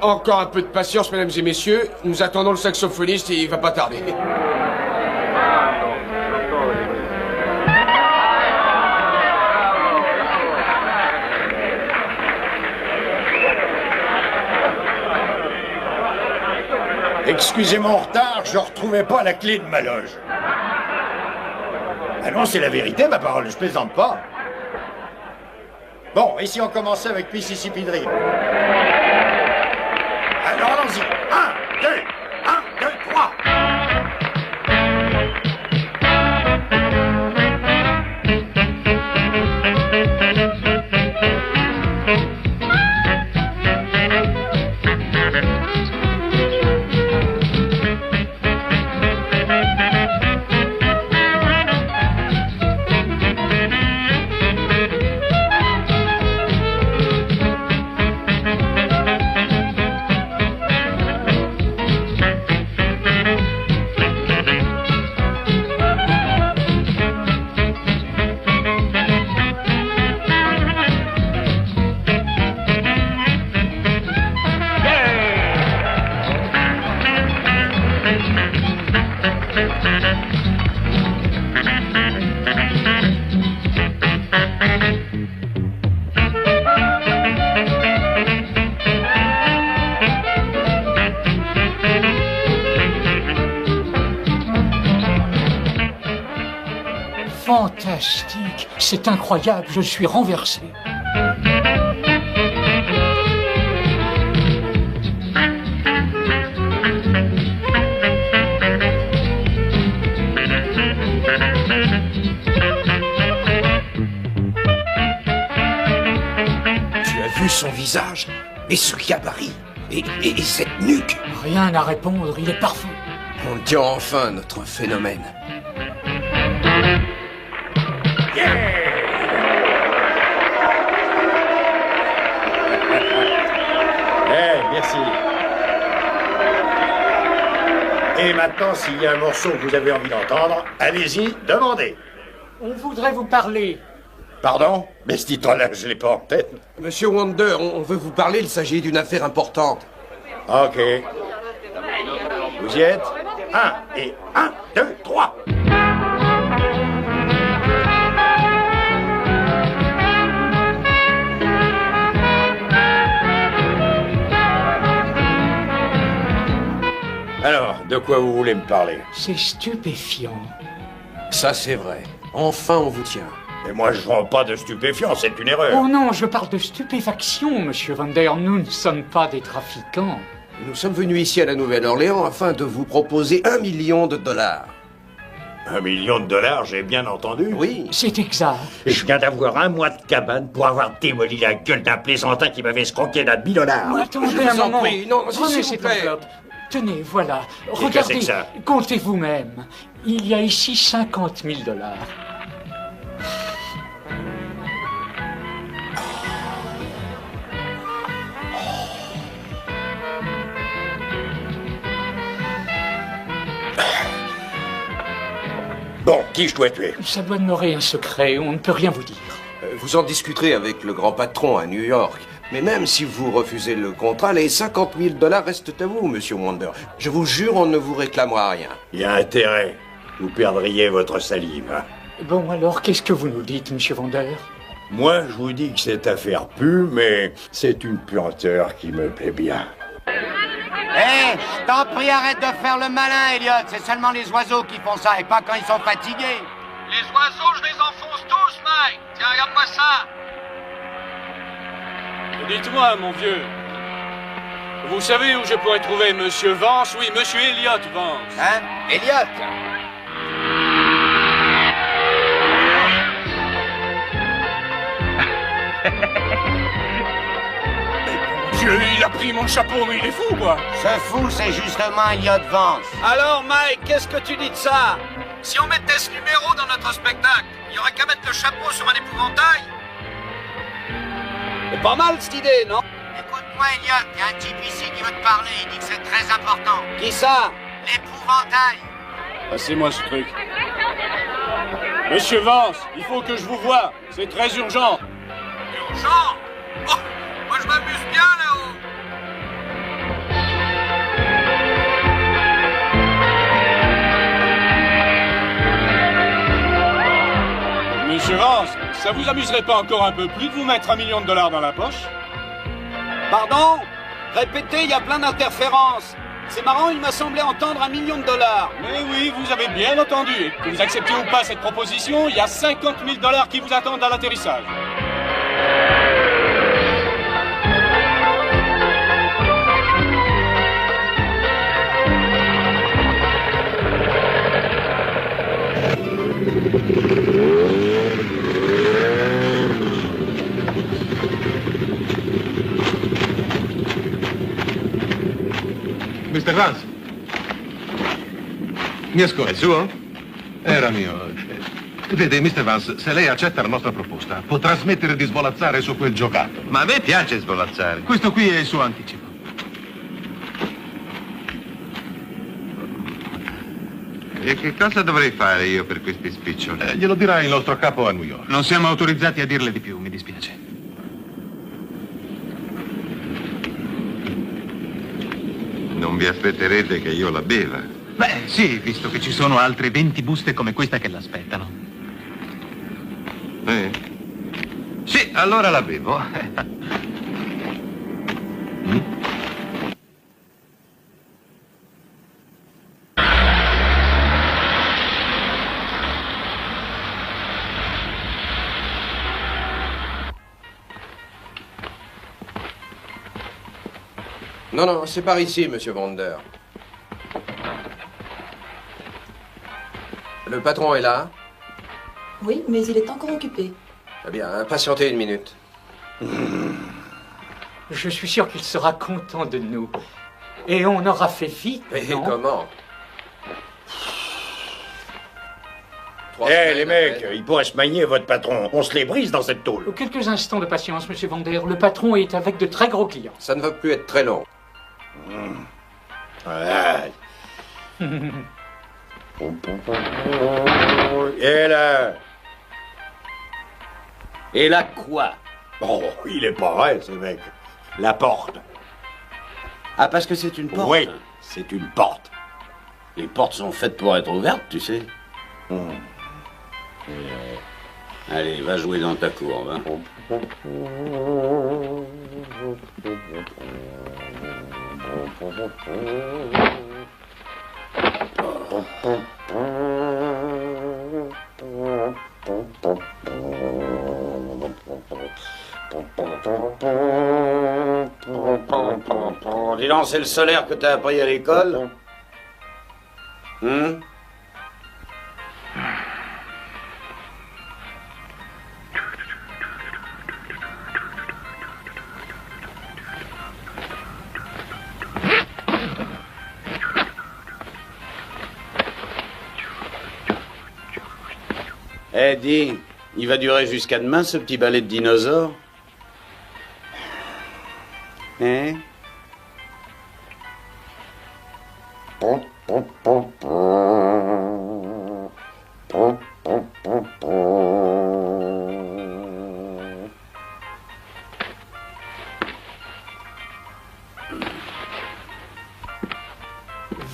Encore un peu de patience, mesdames et messieurs. Nous attendons le saxophoniste et il va pas tarder. Excusez mon retard, je retrouvais pas la clé de ma loge. Ah non, c'est la vérité, ma parole, je plaisante pas. Bon, et si on commençait avec Mississippi Dream? Alors allons-y. 1, 2, 1, 2, 3. Fantastique, c'est incroyable, je suis renversé. Tu as vu son visage? Et ce gabarit? Et cette nuque? Rien à répondre, il est parfait. On dira enfin notre phénomène. Merci. Et maintenant, s'il y a un morceau que vous avez envie d'entendre, allez-y, demandez. On voudrait vous parler. Pardon? Mais ce titre-là, je l'ai pas en tête. Monsieur Wonder, on veut vous parler, il s'agit d'une affaire importante. Ok. Vous y êtes? 1, 2, 3. quoi vous voulez me parler? C'est stupéfiant. Ça, c'est vrai. Enfin, on vous tient. Et moi, je vends pas de stupéfiants, c'est une erreur. Oh non, je parle de stupéfaction, monsieur Vander. Nous ne sommes pas des trafiquants. Nous sommes venus ici à la Nouvelle-Orléans afin de vous proposer $1 million. $1 million, j'ai bien entendu. Oui. C'est exact. Je viens d'avoir 1 mois de cabane pour avoir démoli la gueule d'un plaisantin qui m'avait escroqué $1 000. Attendez Je un vous en moment. prie. Non, Prenez s'il vous cette plaît. enveloppe. Tenez, voilà. que c'est Regardez, que ça? comptez vous-même. Il y a ici $50 000. Bon, qui je dois tuer? Ça doit demeurer un secret, on ne peut rien vous dire. Vous en discuterez avec le grand patron à New York. Mais même si vous refusez le contrat, les $50 000 restent à vous, monsieur Wonder. Je vous jure, on ne vous réclamera rien. Il y a intérêt. Vous perdriez votre salive. Hein. Bon, alors, qu'est-ce que vous nous dites, monsieur Vander? Moi, je vous dis que cette affaire pue, mais c'est une puanteur qui me plaît bien. Hé, je t'en prie, arrête de faire le malin, Elliot. C'est seulement les oiseaux qui font ça, et pas quand ils sont fatigués. Les oiseaux, je les enfonce tous, Mike. Tiens, regarde-moi ça. Dites-moi, mon vieux, vous savez où je pourrais trouver Monsieur Vance? Oui, Monsieur Elliot Vance. Hein, Elliot? Dieu, il a pris mon chapeau, mais il est fou, quoi. Ce fou, c'est justement Elliot Vance. Alors, Mike, qu'est-ce que tu dis de ça? Si on mettait ce numéro dans notre spectacle, il y aurait qu'à mettre le chapeau sur un épouvantail. C'est pas mal, cette idée, non? Écoute-moi, Elliot, il y a un type ici qui veut te parler. Il dit que c'est très important. Qui ça? L'épouvantail. Passez-moi ce truc. Monsieur Vance, il faut que je vous voie. C'est très urgent. Urgent? Oh, moi, je m'amuse bien là-haut. Monsieur Vance, ça vous amuserait pas encore un peu plus de vous mettre $1 million dans la poche? Pardon? Répétez, il y a plein d'interférences. C'est marrant, il m'a semblé entendre $1 million. Mais oui, vous avez bien entendu. Que vous acceptez ou pas cette proposition, il y a $50 000 qui vous attendent à l'atterrissage. Mr. Vance, mi ascolti. È suo? Era mio. Vede, Mr. Vance, se lei accetta la nostra proposta, potrà smettere di svolazzare su quel giocattolo. Ma a me piace svolazzare. Questo qui è il suo anticipo. E che cosa dovrei fare io per questi spiccioli? Glielo dirà il nostro capo a New York. Non siamo autorizzati a dirle di più, mi dispiace. Non vi aspetterete che io la beva? Beh, sì, visto che ci sono altre 20 buste come questa che l'aspettano. Sì, allora la bevo. Non, non, c'est par ici, monsieur Wonder. Le patron est là? Oui, mais il est encore occupé. Eh bien, patientez une minute. Je suis sûr qu'il sera content de nous. Et on aura fait vite, Mais non? comment? Eh, les mecs, il pourrait se manier, votre patron. On se les brise dans cette tôle. Quelques instants de patience, monsieur Vander. Le patron est avec de très gros clients. Ça ne va plus être très long. Ouais. Et là? Et là quoi? Oh, il est pas vrai, ce mec. La porte. Ah, parce que c'est une porte? Oui, c'est une porte. Les portes sont faites pour être ouvertes, tu sais. Allez, va jouer dans ta cour, va. Dis donc, c'est le solaire que t'as appris à l'école? Eh, dis, il va durer jusqu'à demain, ce petit ballet de dinosaures? Hein?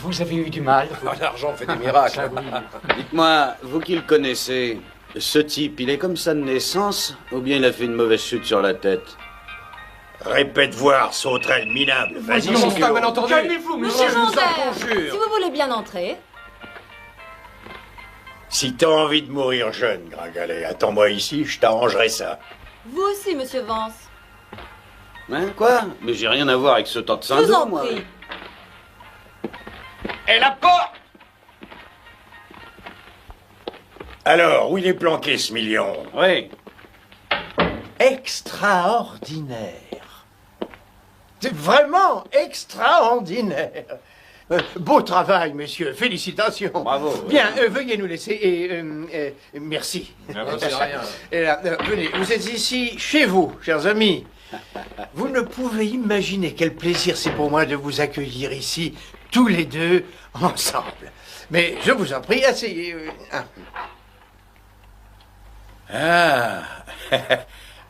Vous avez eu du mal. L'argent fait des miracles. Ça, oui. Dites-moi, vous qui le connaissez, ce type, il est comme ça de naissance, ou bien il a fait une mauvaise chute sur la tête? Répète voir, sauterelle minable. Vas-y, Non, c'est un malentendu. Calmez-vous, Monsieur je vous en Vander, conjure. si vous voulez bien entrer. Si t'as envie de mourir jeune, Gringalet, attends-moi ici, je t'arrangerai ça. Vous aussi, monsieur Vance. Hein, quoi? Mais j'ai rien à voir avec ce tas de Je vous cindeaux, en moi. prie. Et la porte! Alors, où il est planqué, ce million? Oui. Extraordinaire. C'est vraiment extraordinaire. Beau travail, monsieur. Félicitations. Bravo. Bien, veuillez nous laisser et merci. C'est rien. Venez, vous êtes ici chez vous, chers amis. Vous ne pouvez imaginer quel plaisir c'est pour moi de vous accueillir ici, tous les deux, ensemble. Mais je vous en prie, asseyez. Ah,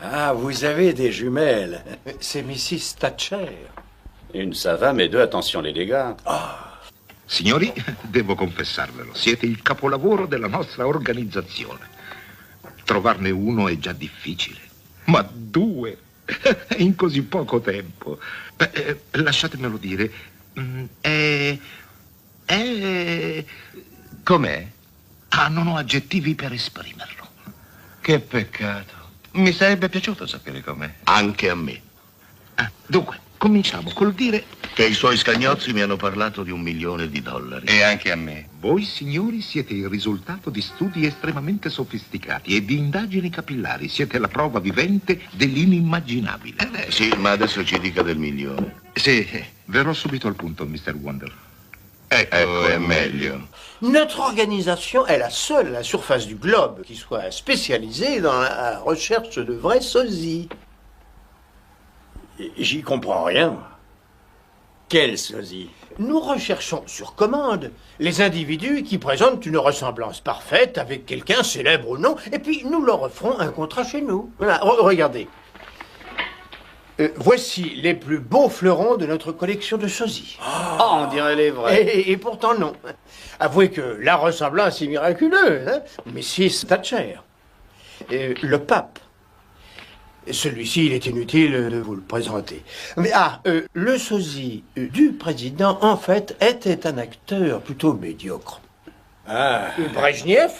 ah, vous avez des jumelles. C'est Mrs. Thatcher. Une ça va, mais deux, attention les dégâts. Signori, devo confessarvelo, siete il capolavoro della nostra organizzazione. Trovarne uno è già difficile, ma due in così poco tempo. Beh, lasciatemelo dire, com'è? Ah, non ho aggettivi per esprimerlo. Che peccato. Mi sarebbe piaciuto sapere com'è. Anche a me. Dunque, cominciamo col dire Che i suoi scagnozzi mi hanno parlato di $1 milione. E anche a me. voi, signori, siete il risultato di studi estremamente sofisticati e di indagini capillari. Siete la prova vivente dell'inimmaginabile. Sì, ma adesso ci dica del milione. Sì, verrò subito al punto, Mr. Wonder. Ecco, è meglio. Notre organisation est la seule à la surface du globe qui soit spécialisée dans la recherche de vrais sosies. J'y comprends rien. Quel sosie? Nous recherchons sur commande les individus qui présentent une ressemblance parfaite avec quelqu'un, célèbre ou non, et puis nous leur offrons un contrat chez nous. Voilà, regardez. Voici les plus beaux fleurons de notre collection de sosies. Oh, on dirait les vrais. Et pourtant non. Avouez que la ressemblance est miraculeuse, hein? Mrs. Thatcher. Le pape. Celui-ci, il est inutile de vous le présenter. Mais le sosie du président, en fait, était un acteur plutôt médiocre. Brejnev,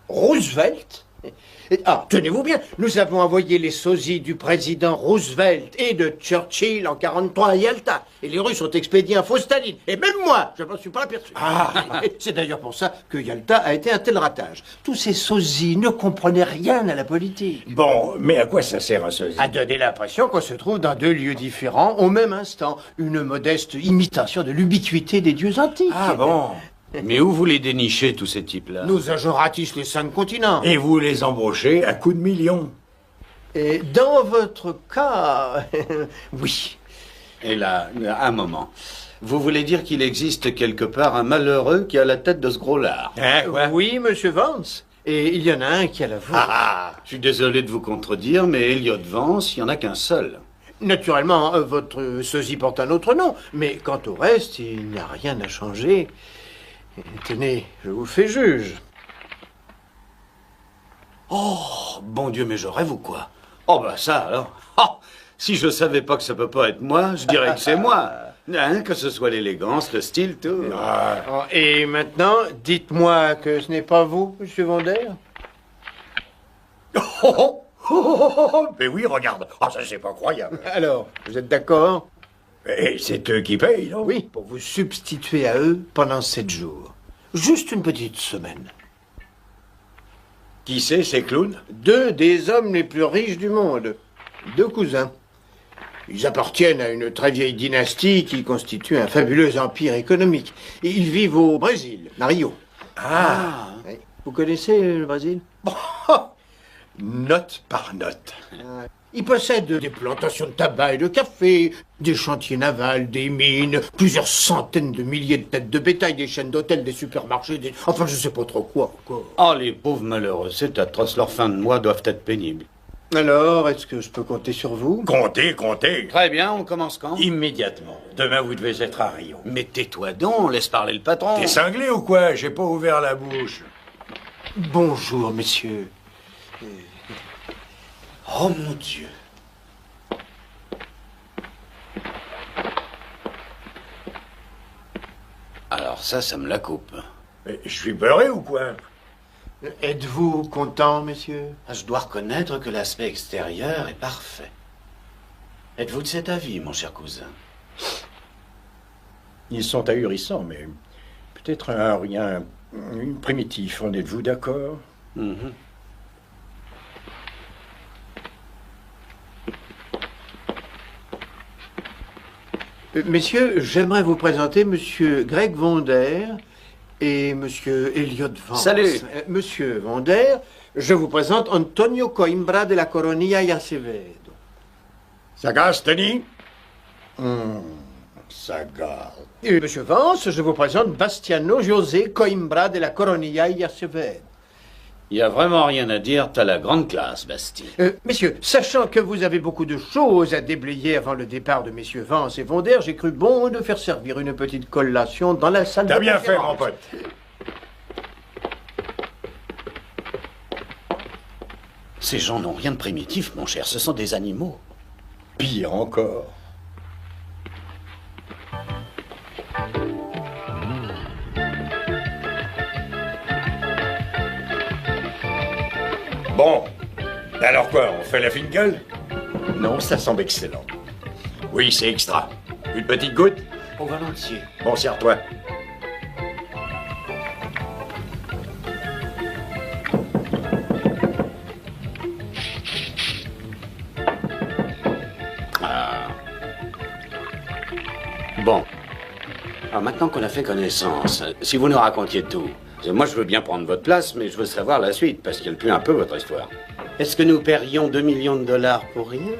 Roosevelt. Tenez-vous bien, nous avons envoyé les sosies du président Roosevelt et de Churchill en 43 à Yalta. Et les Russes ont expédié un faux Staline. Et même moi, je m'en suis pas aperçu. C'est d'ailleurs pour ça que Yalta a été un tel ratage. Tous ces sosies ne comprenaient rien à la politique. Bon, mais à quoi ça sert un sosie? À donner l'impression qu'on se trouve dans deux lieux différents au même instant. Une modeste imitation de l'ubiquité des dieux antiques. Ah bon? Mais où vous les dénichez, tous ces types-là? Nos agents ratissent les 5 continents. Et vous les embauchez à coups de millions? Et dans votre cas, oui. Et là, un moment. Vous voulez dire qu'il existe quelque part un malheureux qui a la tête de ce gros-lard? Oui, monsieur Vance. Et il y en a un qui a la vôtre. Je suis désolé de vous contredire, mais Elliot Vance, il n'y en a qu'un seul. Naturellement, votre sosie porte un autre nom. Mais quant au reste, il n'y a rien à changer. Tenez, je vous fais juge. Oh, bon Dieu, mais je rêve ou quoi? Oh, bah ça alors. Oh, si je savais pas que ça peut pas être moi, je dirais que c'est moi. Hein, que ce soit l'élégance, le style, tout. Oh, et maintenant, dites-moi que ce n'est pas vous, monsieur Vander? Mais oui, regarde. Ah, ça, c'est pas croyable. Alors, vous êtes d'accord? Et c'est eux qui payent, non? Oui, pour vous substituer à eux pendant 7 jours. Juste une petite semaine. Qui c'est, ces clowns? 2 des hommes les plus riches du monde. 2 cousins. Ils appartiennent à une très vieille dynastie qui constitue un fabuleux empire économique. Et ils vivent au Brésil, à Rio. Ah. Oui. Vous connaissez le Brésil? Note par note. Ils possèdent des plantations de tabac et de café, des chantiers navals, des mines, plusieurs centaines de milliers de têtes de bétail, des chaînes d'hôtels, des supermarchés, enfin je sais pas trop quoi encore. Oh, les pauvres malheureux, c'est atroce, leurs fins de mois doivent être pénibles. Alors, est-ce que je peux compter sur vous? Comptez. Très bien, on commence quand? Immédiatement. Demain, vous devez être à Rio. Mais tais-toi donc, laisse parler le patron. T'es cinglé ou quoi? J'ai pas ouvert la bouche. Bonjour, messieurs. Oh mon Dieu. Alors ça me la coupe. Mais je suis beurré ou quoi? Êtes-vous content, messieurs? Je dois reconnaître que l'aspect extérieur est parfait. Êtes-vous de cet avis, mon cher cousin? Ils sont ahurissants, mais peut-être un rien primitif, en êtes-vous d'accord? Messieurs, j'aimerais vous présenter monsieur Greg Vander et monsieur Elliot Vance. Salut. Monsieur Vander, je vous présente Antonio Coimbra de la Coronilla y Acevedo. Sagaz, Tony? Sagaz. Et monsieur Vance, je vous présente Bastiano José Coimbra de la Coronilla y Acevedo. Il n'y a vraiment rien à dire, t'as la grande classe, Bastien. Messieurs, sachant que vous avez beaucoup de choses à déblayer avant le départ de messieurs Vance et Vander, j'ai cru bon de faire servir une petite collation dans la salle de T'as bien fait, conférence. mon pote. Ces gens n'ont rien de primitif, mon cher, ce sont des animaux. Pire encore. Bon, alors quoi, on fait la fine gueule? Non, ça semble excellent. Oui, c'est extra. Une petite goutte? Au volontiers. Bon, serre-toi. Bon. Alors maintenant qu'on a fait connaissance, si vous nous racontiez tout, moi je veux bien prendre votre place, mais je veux savoir la suite, parce qu'elle pue un peu votre histoire. Est-ce que nous paierions 2 millions de dollars pour rien?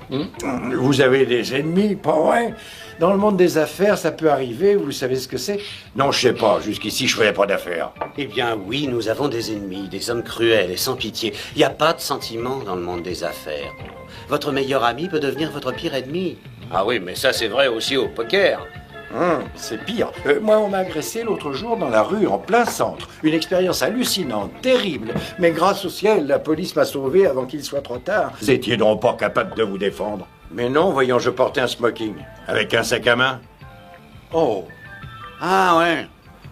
Vous avez des ennemis, pas vrai? Dans le monde des affaires, ça peut arriver, vous savez ce que c'est? Non, je sais pas, jusqu'ici je faisais pas d'affaires. Eh bien oui, nous avons des ennemis, des hommes cruels et sans pitié. Il n'y a pas de sentiments dans le monde des affaires. Votre meilleur ami peut devenir votre pire ennemi. Ah oui, mais ça c'est vrai aussi au poker. C'est pire. Moi, on m'a agressé l'autre jour dans la rue, en plein centre. Une expérience hallucinante, terrible. Mais grâce au ciel, la police m'a sauvé avant qu'il soit trop tard. Vous étiez donc pas capable de vous défendre. Mais non, voyons, je portais un smoking. Avec un sac à main. Oh. Ah ouais.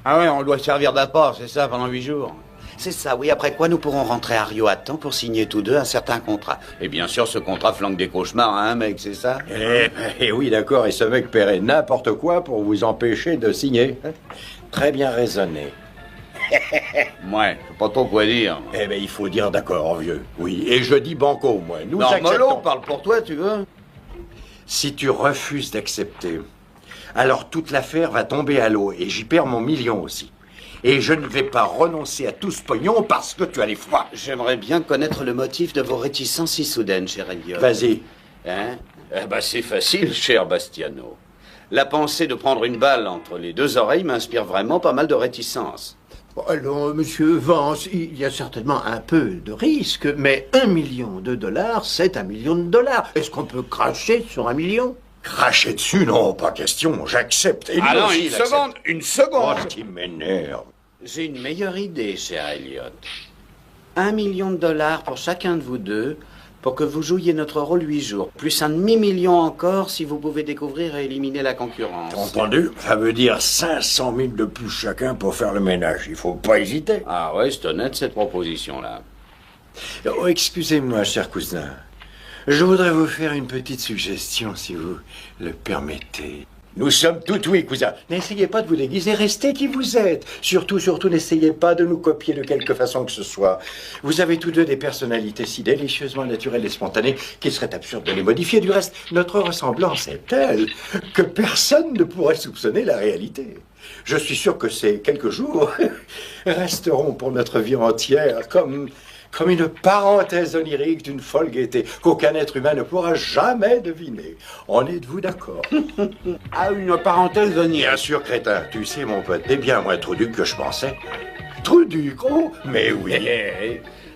Ah ouais, on doit servir d'apport, c'est ça, pendant 8 jours. C'est ça, oui, après quoi nous pourrons rentrer à Rio à temps pour signer tous deux un certain contrat. Et bien sûr, ce contrat flanque des cauchemars à un mec, c'est ça? Eh oui, d'accord, et ce mec paierait n'importe quoi pour vous empêcher de signer. Très bien raisonné. Ouais, je sais pas trop quoi dire. Eh ben, il faut dire d'accord, vieux. Oui, et je dis banco, moi. Nous Non, acceptons. mollo, parle pour toi, tu veux? Si tu refuses d'accepter, alors toute l'affaire va tomber à l'eau, et j'y perds mon million aussi. Et je ne vais pas renoncer à tout ce pognon parce que tu as les froids. J'aimerais bien connaître le motif de vos réticences si soudaines, cher Elliot. Vas-y. Hein? Eh ben, c'est facile, cher Bastiano. La pensée de prendre une balle entre les deux oreilles m'inspire vraiment pas mal de réticences. Alors, monsieur Vance, il y a certainement un peu de risque, mais 1 million de dollars, c'est 1 million de dollars. Est-ce qu'on peut cracher sur 1 million? Cracher dessus, non, pas question, j'accepte. Et Ah lui non, aussi, une il accepte. seconde, une seconde. Oh, ce qui m'énerve. J'ai une meilleure idée, cher Elliot. 1 million de dollars pour chacun de vous deux, pour que vous jouiez notre rôle 8 jours, plus un demi-million encore si vous pouvez découvrir et éliminer la concurrence. Entendu? Ça veut dire 500 000 de plus chacun pour faire le ménage. Il faut pas hésiter. Ah ouais, c'est honnête cette proposition-là. Oh, excusez-moi, cher cousin. Je voudrais vous faire une petite suggestion, si vous le permettez. Nous sommes tout oui, cousin. N'essayez pas de vous déguiser, restez qui vous êtes. Surtout, n'essayez pas de nous copier de quelque façon que ce soit. Vous avez tous deux des personnalités si délicieusement naturelles et spontanées qu'il serait absurde de les modifier. Du reste, notre ressemblance est telle que personne ne pourrait soupçonner la réalité. Je suis sûr que ces quelques jours resteront pour notre vie entière comme une parenthèse onirique d'une folle gaieté qu'aucun être humain ne pourra jamais deviner. En êtes-vous d'accord? Ah, une parenthèse onirique. Bien sûr, crétin. Tu sais, mon pote, t'es bien moins Trouduc que je pensais. Trouduc, oh, mais oui.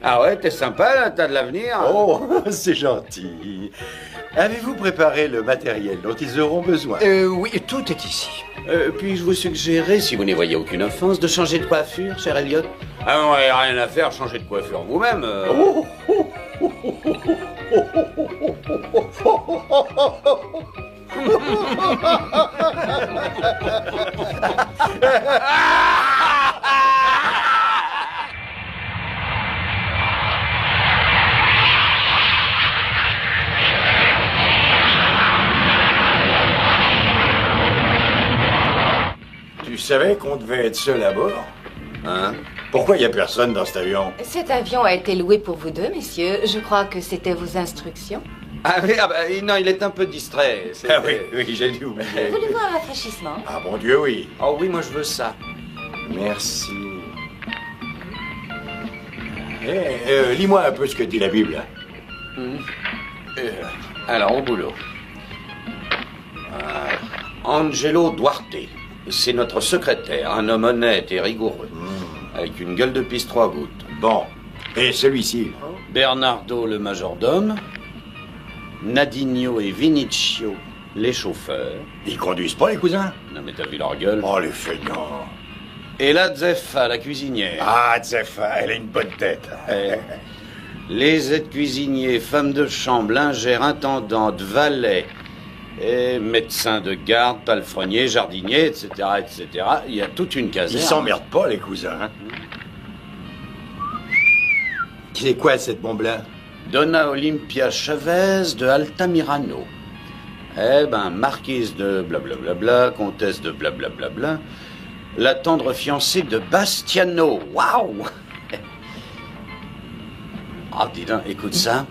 Ah ouais, t'es sympa, là, t'as de l'avenir. Oh, c'est gentil. Avez-vous préparé le matériel dont ils auront besoin? Oui, tout est ici. Puis-je vous suggérer, si vous n'y voyez aucune offense, de changer de coiffure, cher Elliot? Ah non, il n'y a rien à faire, changer de coiffure vous-même. Tu savais qu'on devait être seul à bord? Hein? Pourquoi il n'y a personne dans cet avion? Cet avion a été loué pour vous deux, messieurs. Je crois que c'était vos instructions. Ah oui, non, il est un peu distrait. Ah oui, j'ai dû oublier. Voulez-vous un rafraîchissement? Ah mon Dieu, oui. Oh oui, moi je veux ça. Merci. Lis-moi un peu ce que dit la Bible. Alors, au boulot. Angelo Duarte. C'est notre secrétaire, un homme honnête et rigoureux, avec une gueule de pisse 3 gouttes. Bon. Et celui-ci? Bernardo, le majordome. Nadinho et Vinicio, les chauffeurs. Ils conduisent pas, les cousins? Non, mais t'as vu leur gueule? Oh, les feignants. Et là, Zeffa, la cuisinière. Ah, Zeffa, elle a une bonne tête. Les aides-cuisiniers, femmes de chambre, lingères, intendantes, valets, et médecins de garde, palefreniers, jardiniers, etc., etc. Il y a toute une caserne. Ils s'emmerdent pas, les cousins. Hein? C'est quoi, cette bombe-là? Donna Olympia Chavez de Altamirano. Eh ben, marquise de blablabla, comtesse de blablabla, la tendre fiancée de Bastiano. Waouh! Ah, dis donc, écoute ça.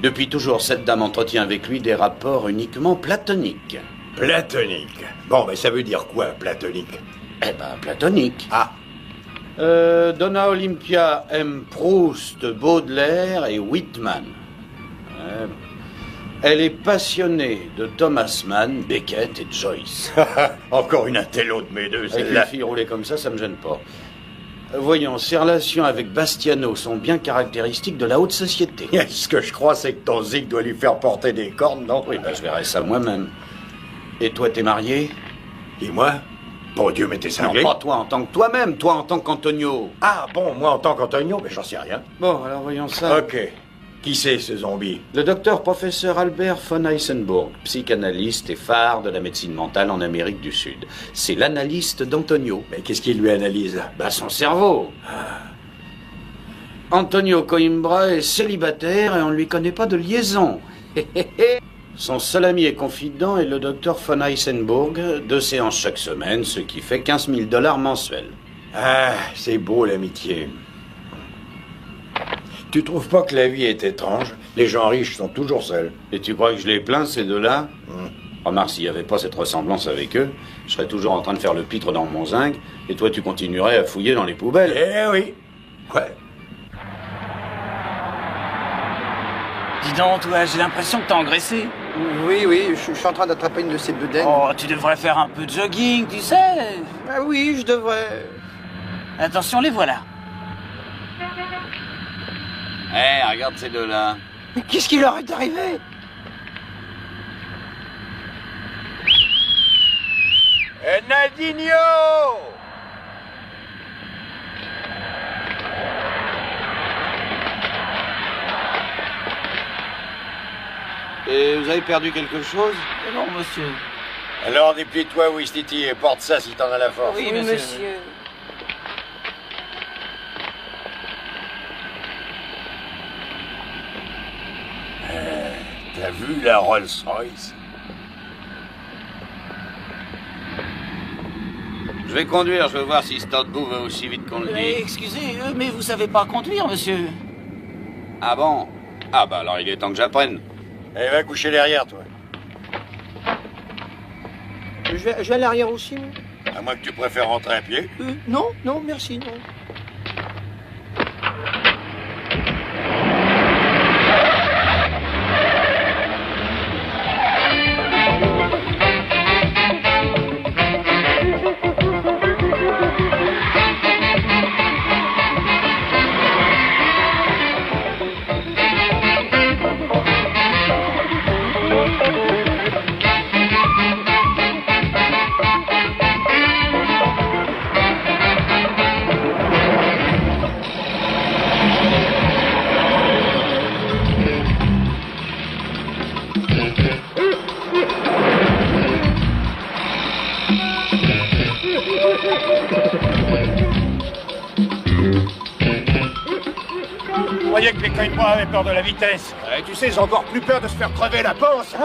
Depuis toujours, cette dame entretient avec lui des rapports uniquement platoniques. Platonique? Bon, mais ça veut dire quoi, platonique? Eh ben, platonique. Ah. Donna Olympia aime Proust, Baudelaire et Whitman. Elle est passionnée de Thomas Mann, Beckett et Joyce. Encore une intello de mes deux, avec une fille roulée comme ça me gêne pas. Voyons, ses relations avec Bastiano sont bien caractéristiques de la haute société. Ce que je crois, c'est que ton zig doit lui faire porter des cornes, non? Oui, ben je verrai ça moi-même. Et toi, t'es marié? Et moi? Bon Dieu, mais t'es cinglé? Non, pas toi en tant que toi-même, toi en tant qu'Antonio. Ah bon, moi en tant qu'Antonio, mais j'en sais rien. Bon, alors voyons ça. Ok. Qui c'est, ce zombie? Le docteur professeur Albert von Heisenberg, psychanalyste et phare de la médecine mentale en Amérique du Sud. C'est l'analyste d'Antonio. Mais qu'est-ce qu'il lui analyse? Bah, son cerveau. Antonio Coimbra est célibataire et on ne lui connaît pas de liaison. Son seul ami et confident est le docteur von Heisenberg, 2 séances chaque semaine, ce qui fait $15 000 mensuels. Ah, c'est beau l'amitié. Tu trouves pas que la vie est étrange? Les gens riches sont toujours seuls. Et tu crois que je les plains, ces deux-là? Remarque, s'il n'y avait pas cette ressemblance avec eux, je serais toujours en train de faire le pitre dans mon zinc, et toi tu continuerais à fouiller dans les poubelles. Eh oui. Quoi? Dis donc, toi, j'ai l'impression que t'as engraissé. Oui, je suis en train d'attraper une de ces bedaines. Oh, tu devrais faire un peu de jogging, tu sais. Ah oui, je devrais. Attention, les voilà. Eh, regarde ces deux-là. Mais qu'est-ce qui leur est arrivé? Nadinho! Et vous avez perdu quelque chose? Non, monsieur. Alors, déplie-toi, Ouistiti, et porte ça si t'en as la force. Oui, monsieur. T'as vu la Rolls-Royce? Je vais conduire, je veux voir si ce tas de boue va aussi vite qu'on le dit. Excusez, mais vous savez pas conduire, monsieur. Ah bon? Ah bah alors il est temps que j'apprenne. Eh, va coucher derrière, toi. Je vais à l'arrière aussi, moi. À moins que tu préfères rentrer à pied. Non, non, merci, non. Je croyais que les Coïnbois avaient peur de la vitesse. Tu sais, ils ont encore plus peur de se faire crever la panse.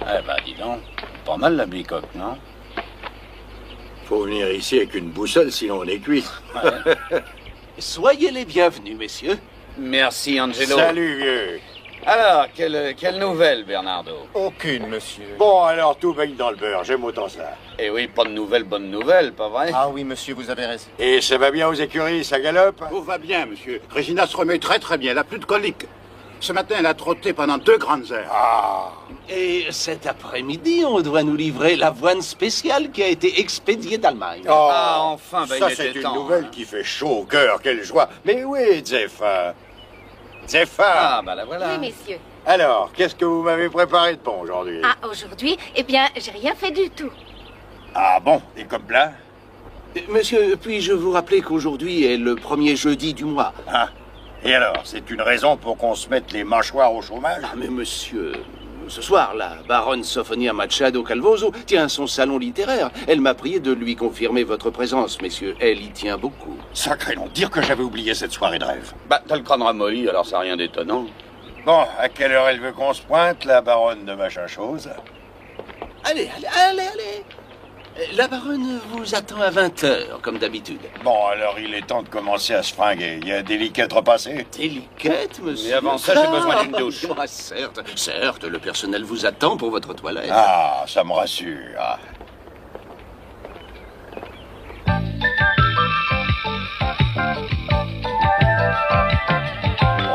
Eh ben, dis donc, pas mal la bicoque, non? Faut venir ici avec une boussole, sinon on est cuit. Soyez les bienvenus, messieurs. Merci, Angelo. Salut, vieux. Alors, quelle nouvelle, Bernardo? Aucune, monsieur. Bon, alors, tout baigne dans le beurre, j'aime autant ça. Eh oui, pas de nouvelles, bonne nouvelle, pas vrai? Ah oui, monsieur, vous avez raison. Et ça va bien aux écuries, ça galope? Tout va bien, monsieur. Régina se remet très très bien, elle n'a plus de colique. Ce matin, elle a trotté pendant 2 grandes heures. Ah! Et cet après-midi, on doit nous livrer l'avoine spéciale qui a été expédiée d'Allemagne. Oh, Ah, enfin, bah, ça, il était c'est une temps, nouvelle hein. qui fait chaud au cœur, quelle joie. Mais oui, Zepha. Zepha. Ah, bah la voilà. Oui, messieurs. Alors, qu'est-ce que vous m'avez préparé de bon aujourd'hui? Ah, aujourd'hui, eh bien, j'ai rien fait du tout. Ah bon? Et comme plat? Monsieur, puis-je vous rappeler qu'aujourd'hui est le premier jeudi du mois? Ah. Et alors, c'est une raison pour qu'on se mette les mâchoires au chômage? Ah, mais monsieur, ce soir, la baronne Sophonia Machado Calvoso tient son salon littéraire. Elle m'a prié de lui confirmer votre présence, messieurs. Elle y tient beaucoup. Sacré nom, dire que j'avais oublié cette soirée de rêve. Bah, t'as le crâne ramolli, alors ça n'a rien d'étonnant. Bon, à quelle heure elle veut qu'on se pointe, la baronne de machin chose? Allez. La baronne vous attend à 20h, comme d'habitude. Bon, alors il est temps de commencer à se fringuer. Il y a des liquettes repassées? Délicate, monsieur? Mais avant ça, j'ai besoin d'une douche. Ah, certes, le personnel vous attend pour votre toilette. Ah, ça me rassure.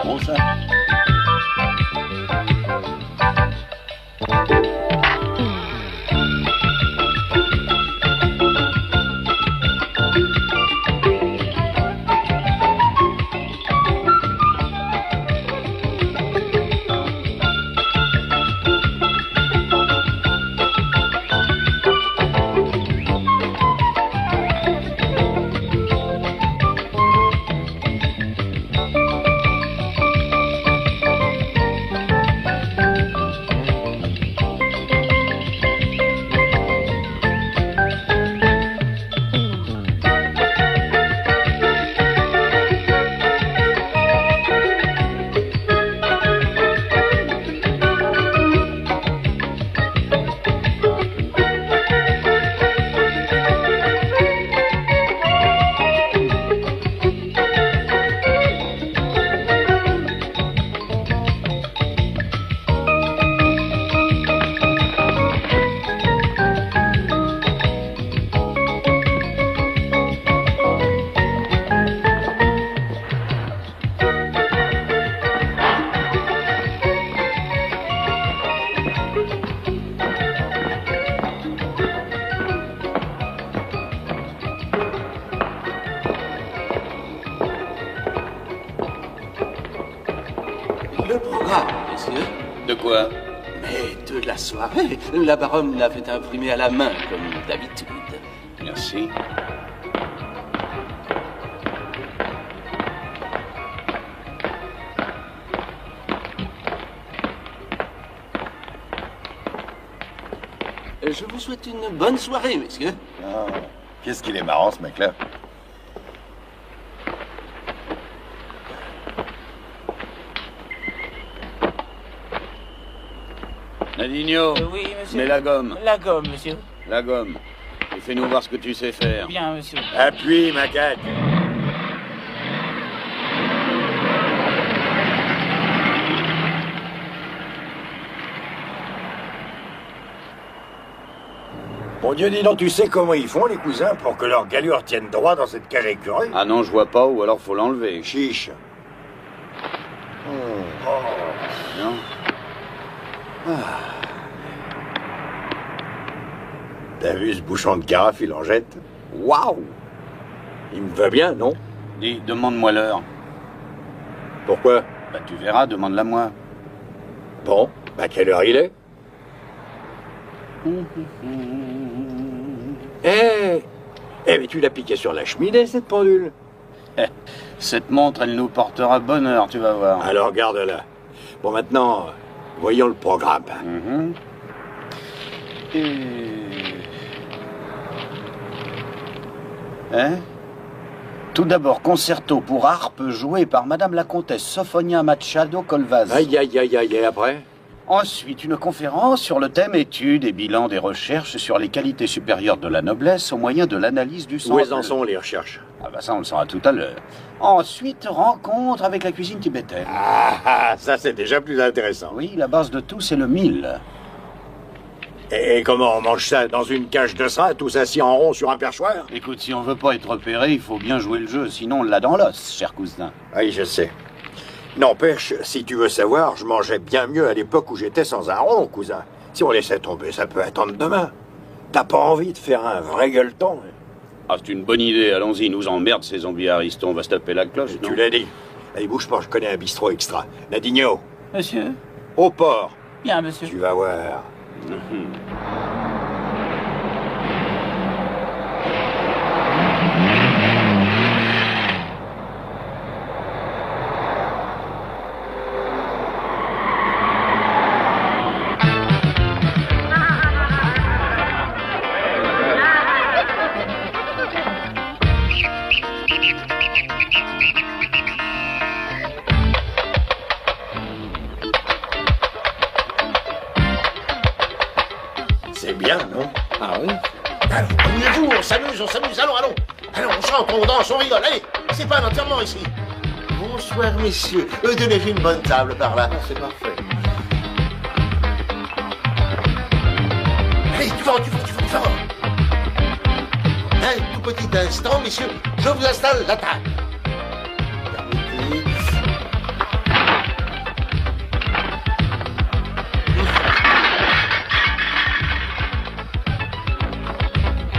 Bon, ça. Le programme, messieurs. De quoi? Mais de la soirée. La baronne l'a fait imprimer à la main, comme d'habitude. Merci. Je vous souhaite une bonne soirée, messieurs. Ah, qu'est-ce qu'il est marrant, ce mec-là. Nadigno, Oui, monsieur. mets la gomme. La gomme, monsieur. La gomme. Et fais-nous voir ce que tu sais faire. Bien, monsieur. Appuie, macaque. Mon Dieu, dis donc, tu sais comment ils font, les cousins, pour que leur galure tienne droit dans cette cage écureuil? Ah non, je vois pas, ou alors faut l'enlever. Chiche. Non. T'as vu ce bouchon de carafe, il en jette? Waouh! Il me va bien, non? Dis, demande-moi l'heure. Pourquoi? Bah tu verras, demande-la moi. Bon, bah quelle heure il est? Mais tu l'as piqué sur la cheminée, cette pendule? Cette montre, elle nous portera bonheur, tu vas voir. Alors garde-la. Bon, maintenant, voyons le programme. Hein? Tout d'abord, concerto pour harpe joué par Madame la Comtesse Sofonia Machado Colvaz. Aïe, aïe, aïe, aïe, et après? Ensuite, une conférence sur le thème études et bilan des recherches sur les qualités supérieures de la noblesse au moyen de l'analyse du sang. Où en sont les recherches? Ah bah ça, on le saura tout à l'heure. Ensuite, rencontre avec la cuisine tibétaine. Ah, ça c'est déjà plus intéressant. Oui, la base de tout, c'est le mil. Et comment on mange ça? Dans une cage de ça, tous assis en rond sur un perchoir? Écoute, si on veut pas être repéré, il faut bien jouer le jeu, sinon on l'a dans l'os, cher cousin. Oui, je sais. N'empêche, si tu veux savoir, je mangeais bien mieux à l'époque où j'étais sans un rond, cousin. Si on laissait tomber, ça peut attendre demain. T'as pas envie de faire un vrai gueuleton? Ah, c'est une bonne idée, allons-y, ils nous emmerdent ces zombies aristos, on va se taper la cloche, non? Tu l'as dit. Allez, bouge pas, je connais un bistrot extra. Nadigno. Monsieur? Au port. Bien, monsieur. Tu vas voir. C'est bien, non? Ah oui? Amenez-vous, on s'amuse, allons, allons. Allons, on chante, on danse, on rigole, allez, c'est pas un enterrement ici. Bonsoir, messieurs. Donnez-vous une bonne table par là. C'est parfait. Allez, du vent. Un tout petit instant, messieurs, je vous installe la table. Permettez.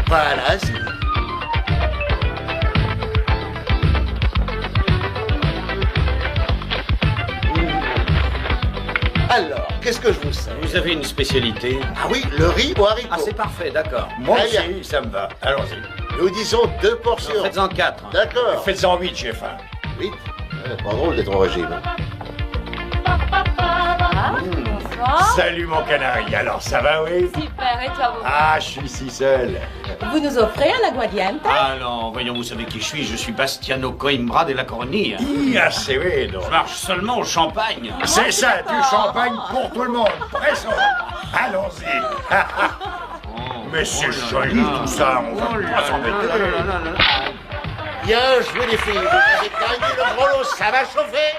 Voilà, c'est bien. Alors, qu'est-ce que je vous sers? Vous avez une spécialité? Ah oui, le riz au haricot. Ah, c'est parfait, d'accord. Moi Très aussi, bien. ça me va. Allons-y. Nous disons 2 portions. Faites-en 4. D'accord. Faites-en 8, chef. 8. Pas drôle d'être au régime. Bonsoir. Salut mon canari, alors ça va, oui? Super, et toi, vous? Ah, je suis si seul. Vous nous offrez un aguardiente? Ah non, voyons, vous savez qui je suis Bastiano Coimbra de la Coronia. Ah, c'est vrai, donc. Je marche seulement au champagne. C'est ça, du champagne pour tout le monde. Pressons. Allons-y. Mais c'est joli tout ça, on va pas s'embêter. Bien joué les filles, vous avez gagné le gros lot, ça va chauffer.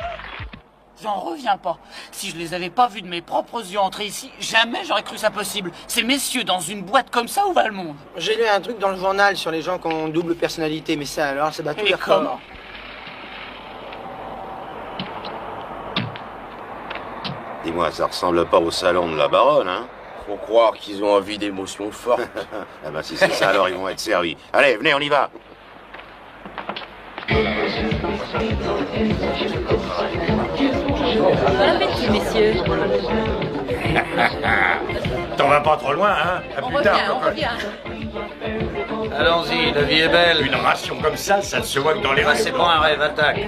J'en reviens pas. Si je les avais pas vus de mes propres yeux entrer ici, jamais j'aurais cru ça possible. Ces messieurs dans une boîte comme ça, où va le monde? J'ai lu un truc dans le journal sur les gens qui ont double personnalité, mais ça alors, ça bat tous Et les records. comment? Dis-moi, ça ressemble pas au salon de la baronne, hein? Faut croire qu'ils ont envie d'émotions fortes. Ah ben si c'est ça, alors ils vont être servis. Allez, venez, on y va. Bon appétit, messieurs. T'en vas pas trop loin, hein? À plus tard, on copain. revient. Allons-y, la vie est belle. Une ration comme ça ne se voit que dans les Ah, rêves. c'est pas un rêve, attaque.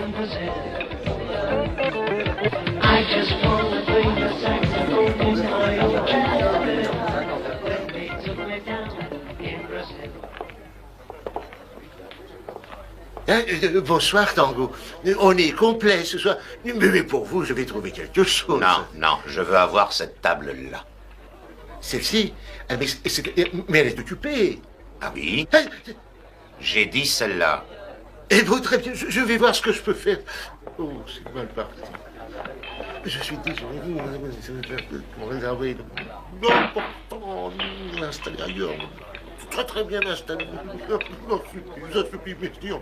Bonsoir, Tango. On est complet ce soir. Mais pour vous, je vais trouver quelque chose. Non, non, je veux avoir cette table-là. Celle-ci? Mais elle est occupée. Ah oui? J'ai dit celle-là. Eh bien, très bien, je vais voir ce que je peux faire. Oh, c'est mal parti. Je suis désolé, vous réserver. Non, pourtant, l'installer ailleurs. Très très bien installé. Ça suffit, messieurs.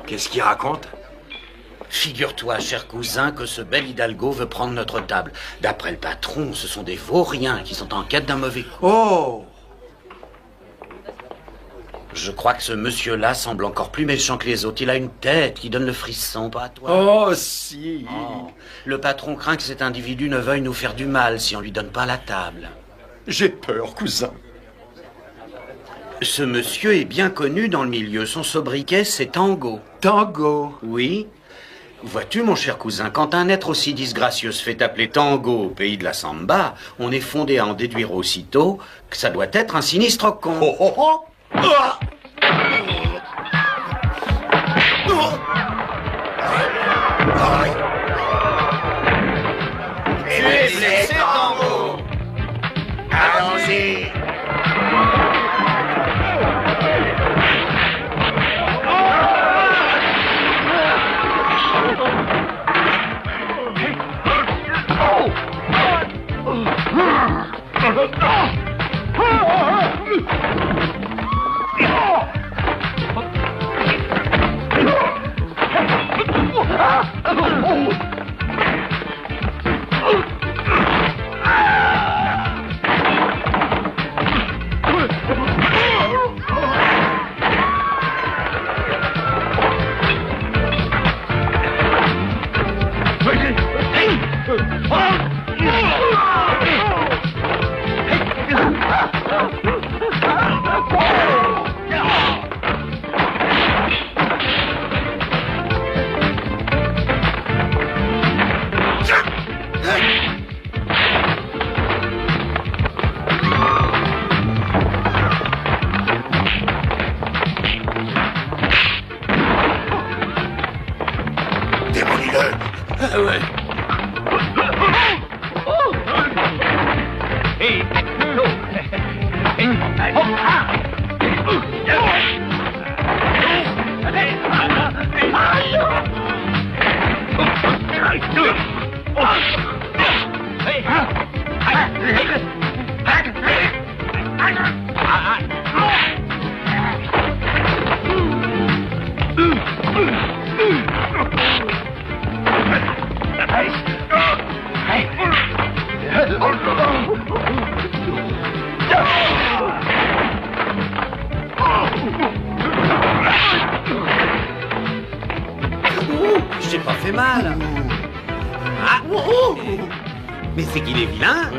Qu'est-ce qu'il raconte? Figure-toi, cher cousin, que ce bel Hidalgo veut prendre notre table. D'après le patron, ce sont des vauriens qui sont en quête d'un mauvais coup. Oh! Je crois que ce monsieur-là semble encore plus méchant que les autres. Il a une tête qui donne le frisson, pas à toi. Oh, si! Oh. Le patron craint que cet individu ne veuille nous faire du mal si on lui donne pas la table. J'ai peur, cousin. Ce monsieur est bien connu dans le milieu. Son sobriquet, c'est Tango. Tango? Oui. Vois-tu, mon cher cousin, quand un être aussi disgracieux se fait appeler Tango au pays de la samba, on est fondé à en déduire aussitôt que ça doit être un sinistre con. Oh, oh, oh. Ah! Tu es blessé, Tango. Allons-y. Je t'ai pas fait mal. Ah. Mais c'est qu'il est vilain.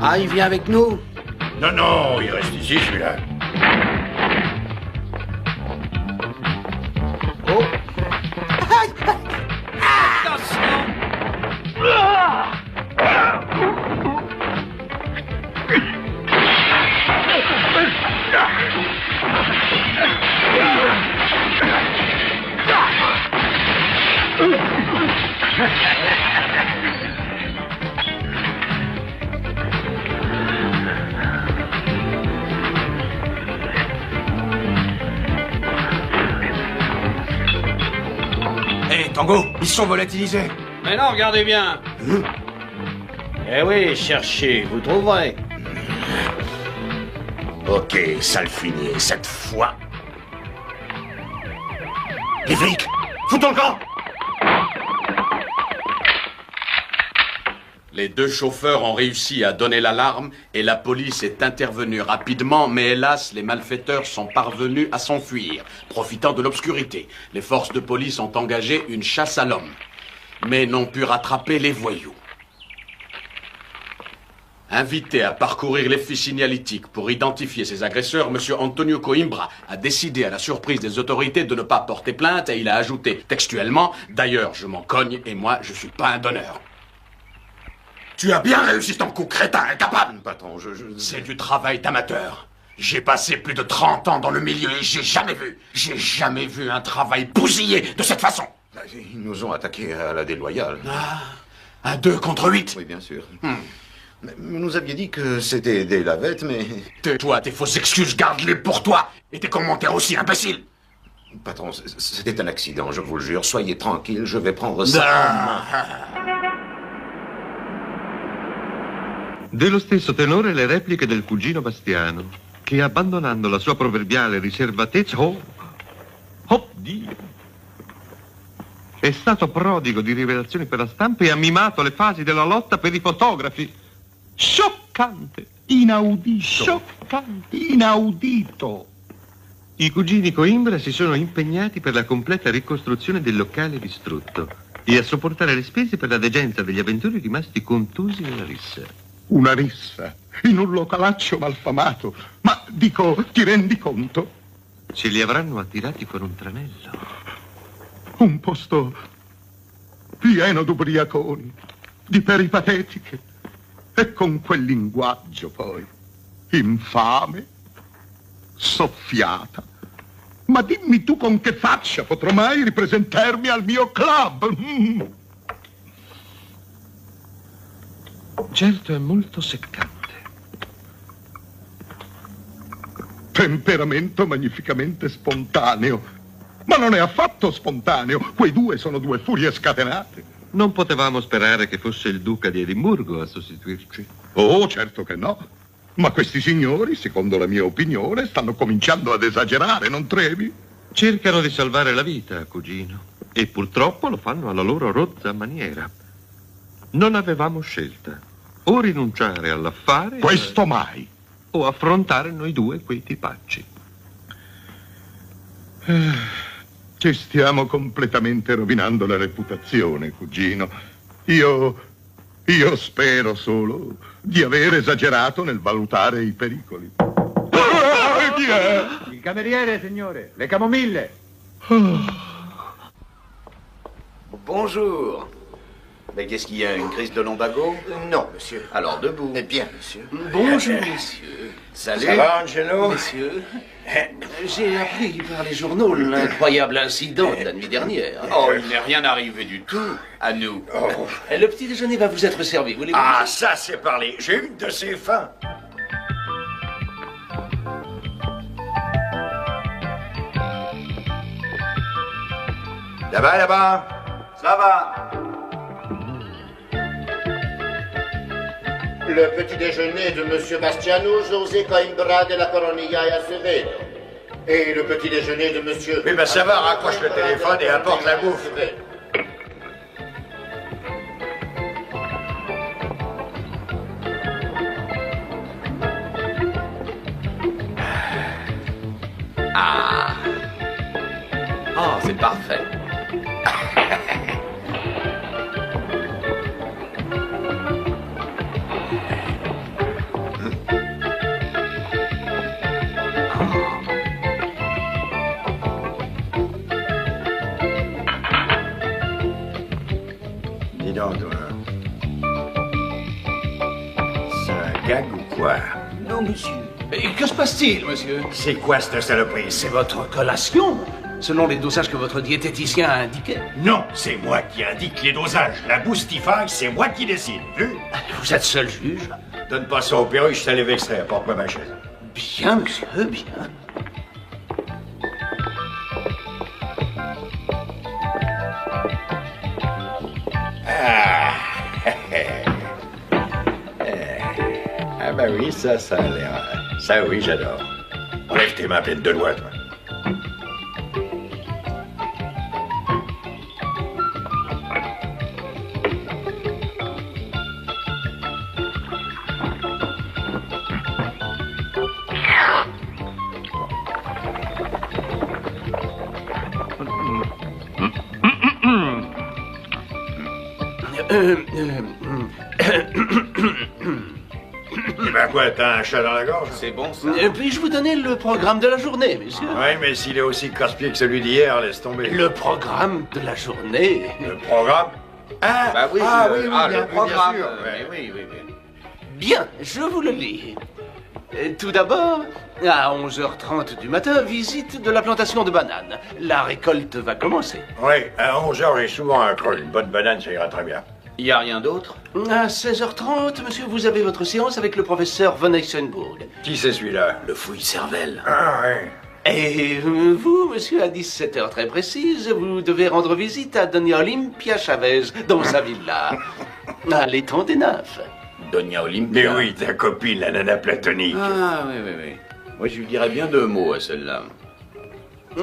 Ah, il vient avec nous? Non, non, il reste ici, celui-là. Oh. Tango, ils sont volatilisés. Mais non, regardez bien. Eh oui, cherchez, vous trouverez. Ok, sale fumier, cette fois. Les flics, foutons le camp! Les deux chauffeurs ont réussi à donner l'alarme et la police est intervenue rapidement, mais hélas, les malfaiteurs sont parvenus à s'enfuir, profitant de l'obscurité. Les forces de police ont engagé une chasse à l'homme, mais n'ont pu rattraper les voyous. Invité à parcourir les fiches signalétiques pour identifier ses agresseurs, M. Antonio Coimbra a décidé à la surprise des autorités de ne pas porter plainte et il a ajouté textuellement « D'ailleurs, je m'en cogne et moi, je suis pas un donneur ». Tu as bien réussi ton coup crétin, incapable. Patron, C'est du travail d'amateur. J'ai passé plus de 30 ans dans le milieu et j'ai jamais vu un travail bousillé de cette façon. Ils nous ont attaqués à la déloyale. Ah, un 2 contre 8. Oui, bien sûr. Mais vous nous aviez dit que c'était des lavettes, mais... Tais-toi, tes fausses excuses, garde-les pour toi. Et tes commentaires aussi imbéciles. Patron, c'était un accident, je vous le jure. Soyez tranquille, je vais prendre ça. Dello stesso tenore le repliche del cugino Bastiano, che abbandonando la sua proverbiale riservatezza, oh Dio, è stato prodigo di rivelazioni per la stampa e ha mimato le fasi della lotta per i fotografi. Scioccante, inaudito, scioccante, inaudito. I cugini Coimbra si sono impegnati per la completa ricostruzione del locale distrutto e a sopportare le spese per la degenza degli avventori rimasti contusi nella rissa. Una rissa in un localaccio malfamato. Ma dico, ti rendi conto? Ce li avranno attirati con un tranello. Un posto pieno d'ubriaconi, di peripatetiche. E con quel linguaggio poi, infame, soffiata. Ma dimmi tu con che faccia potrò mai ripresentarmi al mio club? Certo, è molto seccante. Temperamento magnificamente spontaneo. Ma non è affatto spontaneo. Quei due sono due furie scatenate. Non potevamo sperare che fosse il duca di Edimburgo a sostituirci. Oh, certo che no. Ma questi signori, secondo la mia opinione, stanno cominciando ad esagerare, non trovi? Cercano di salvare la vita, cugino. E purtroppo lo fanno alla loro rozza maniera. Non avevamo scelta. O rinunciare all'affare... Questo mai. O affrontare noi due quei tipacci. Ci stiamo completamente rovinando la reputazione, cugino. Io spero solo di aver esagerato nel valutare i pericoli. Chi è? Il cameriere, signore. Le camomille. Bonjour. Mais qu'est-ce qu'il y a, une crise de lombago? Non, monsieur. Alors, debout. Eh bien, monsieur. Bonjour, messieurs. Salut. Ça va, Angelo? Messieurs, j'ai appris par les journaux l'incroyable incident de la nuit dernière. Oh, il n'est rien arrivé du tout à nous. Le petit déjeuner va vous être servi, voulez-vous? Ah, ça c'est parlé. J'ai une de ces fins. Là-bas, là-bas. Ça va. Le petit déjeuner de Monsieur Bastiano, José Coimbra de la Coronilla et Acevedo. Et le petit déjeuner de Monsieur... Oui, ben ça va, raccroche le téléphone et apporte la bouffe. Ah. Oh, c'est parfait. Dis donc, toi. C'est un gag ou quoi? Non, monsieur. Et que se passe-t-il, monsieur? C'est quoi cette saloperie? C'est votre collation, selon les dosages que votre diététicien a indiqués. Non, c'est moi qui indique les dosages. La Boostify, c'est moi qui décide, vu? Vous êtes seul juge? Donne pas ça au perruche, ça les vexerait. Apporte-moi ma chaise. Bien, monsieur, bien. oui, ça a l'air. Ça, oui, j'adore. Enlève tes mains pleines de doigts, toi. Ben quoi, t'as un chat dans la gorge? C'est bon, ça. Puis-je vous donner le programme de la journée, messieurs? Oui, mais s'il est aussi casse-pied que celui d'hier, laisse tomber. Le programme de la journée. Le programme? Ah, bah oui, oui, bien le programme. sûr. Oui. Bien, je vous le lis. Tout d'abord, à 11h30 du matin, visite de la plantation de bananes. La récolte va commencer. Oui, à 11h, j'ai souvent un creux. Une bonne banane, ça ira très bien. Il n'y a rien d'autre? À 16h30, monsieur, vous avez votre séance avec le professeur von Exenburg. Qui c'est celui-là? Le fouille-cervelle. Ah, oui. Et vous, monsieur, à 17h très précise, vous devez rendre visite à Doña Olympia Chavez dans sa villa, à l'étang des Nymphes. Doña Olympia. Mais oui, ta copine, la nana platonique. Ah, oui. Moi, je lui dirais bien 2 mots à celle-là.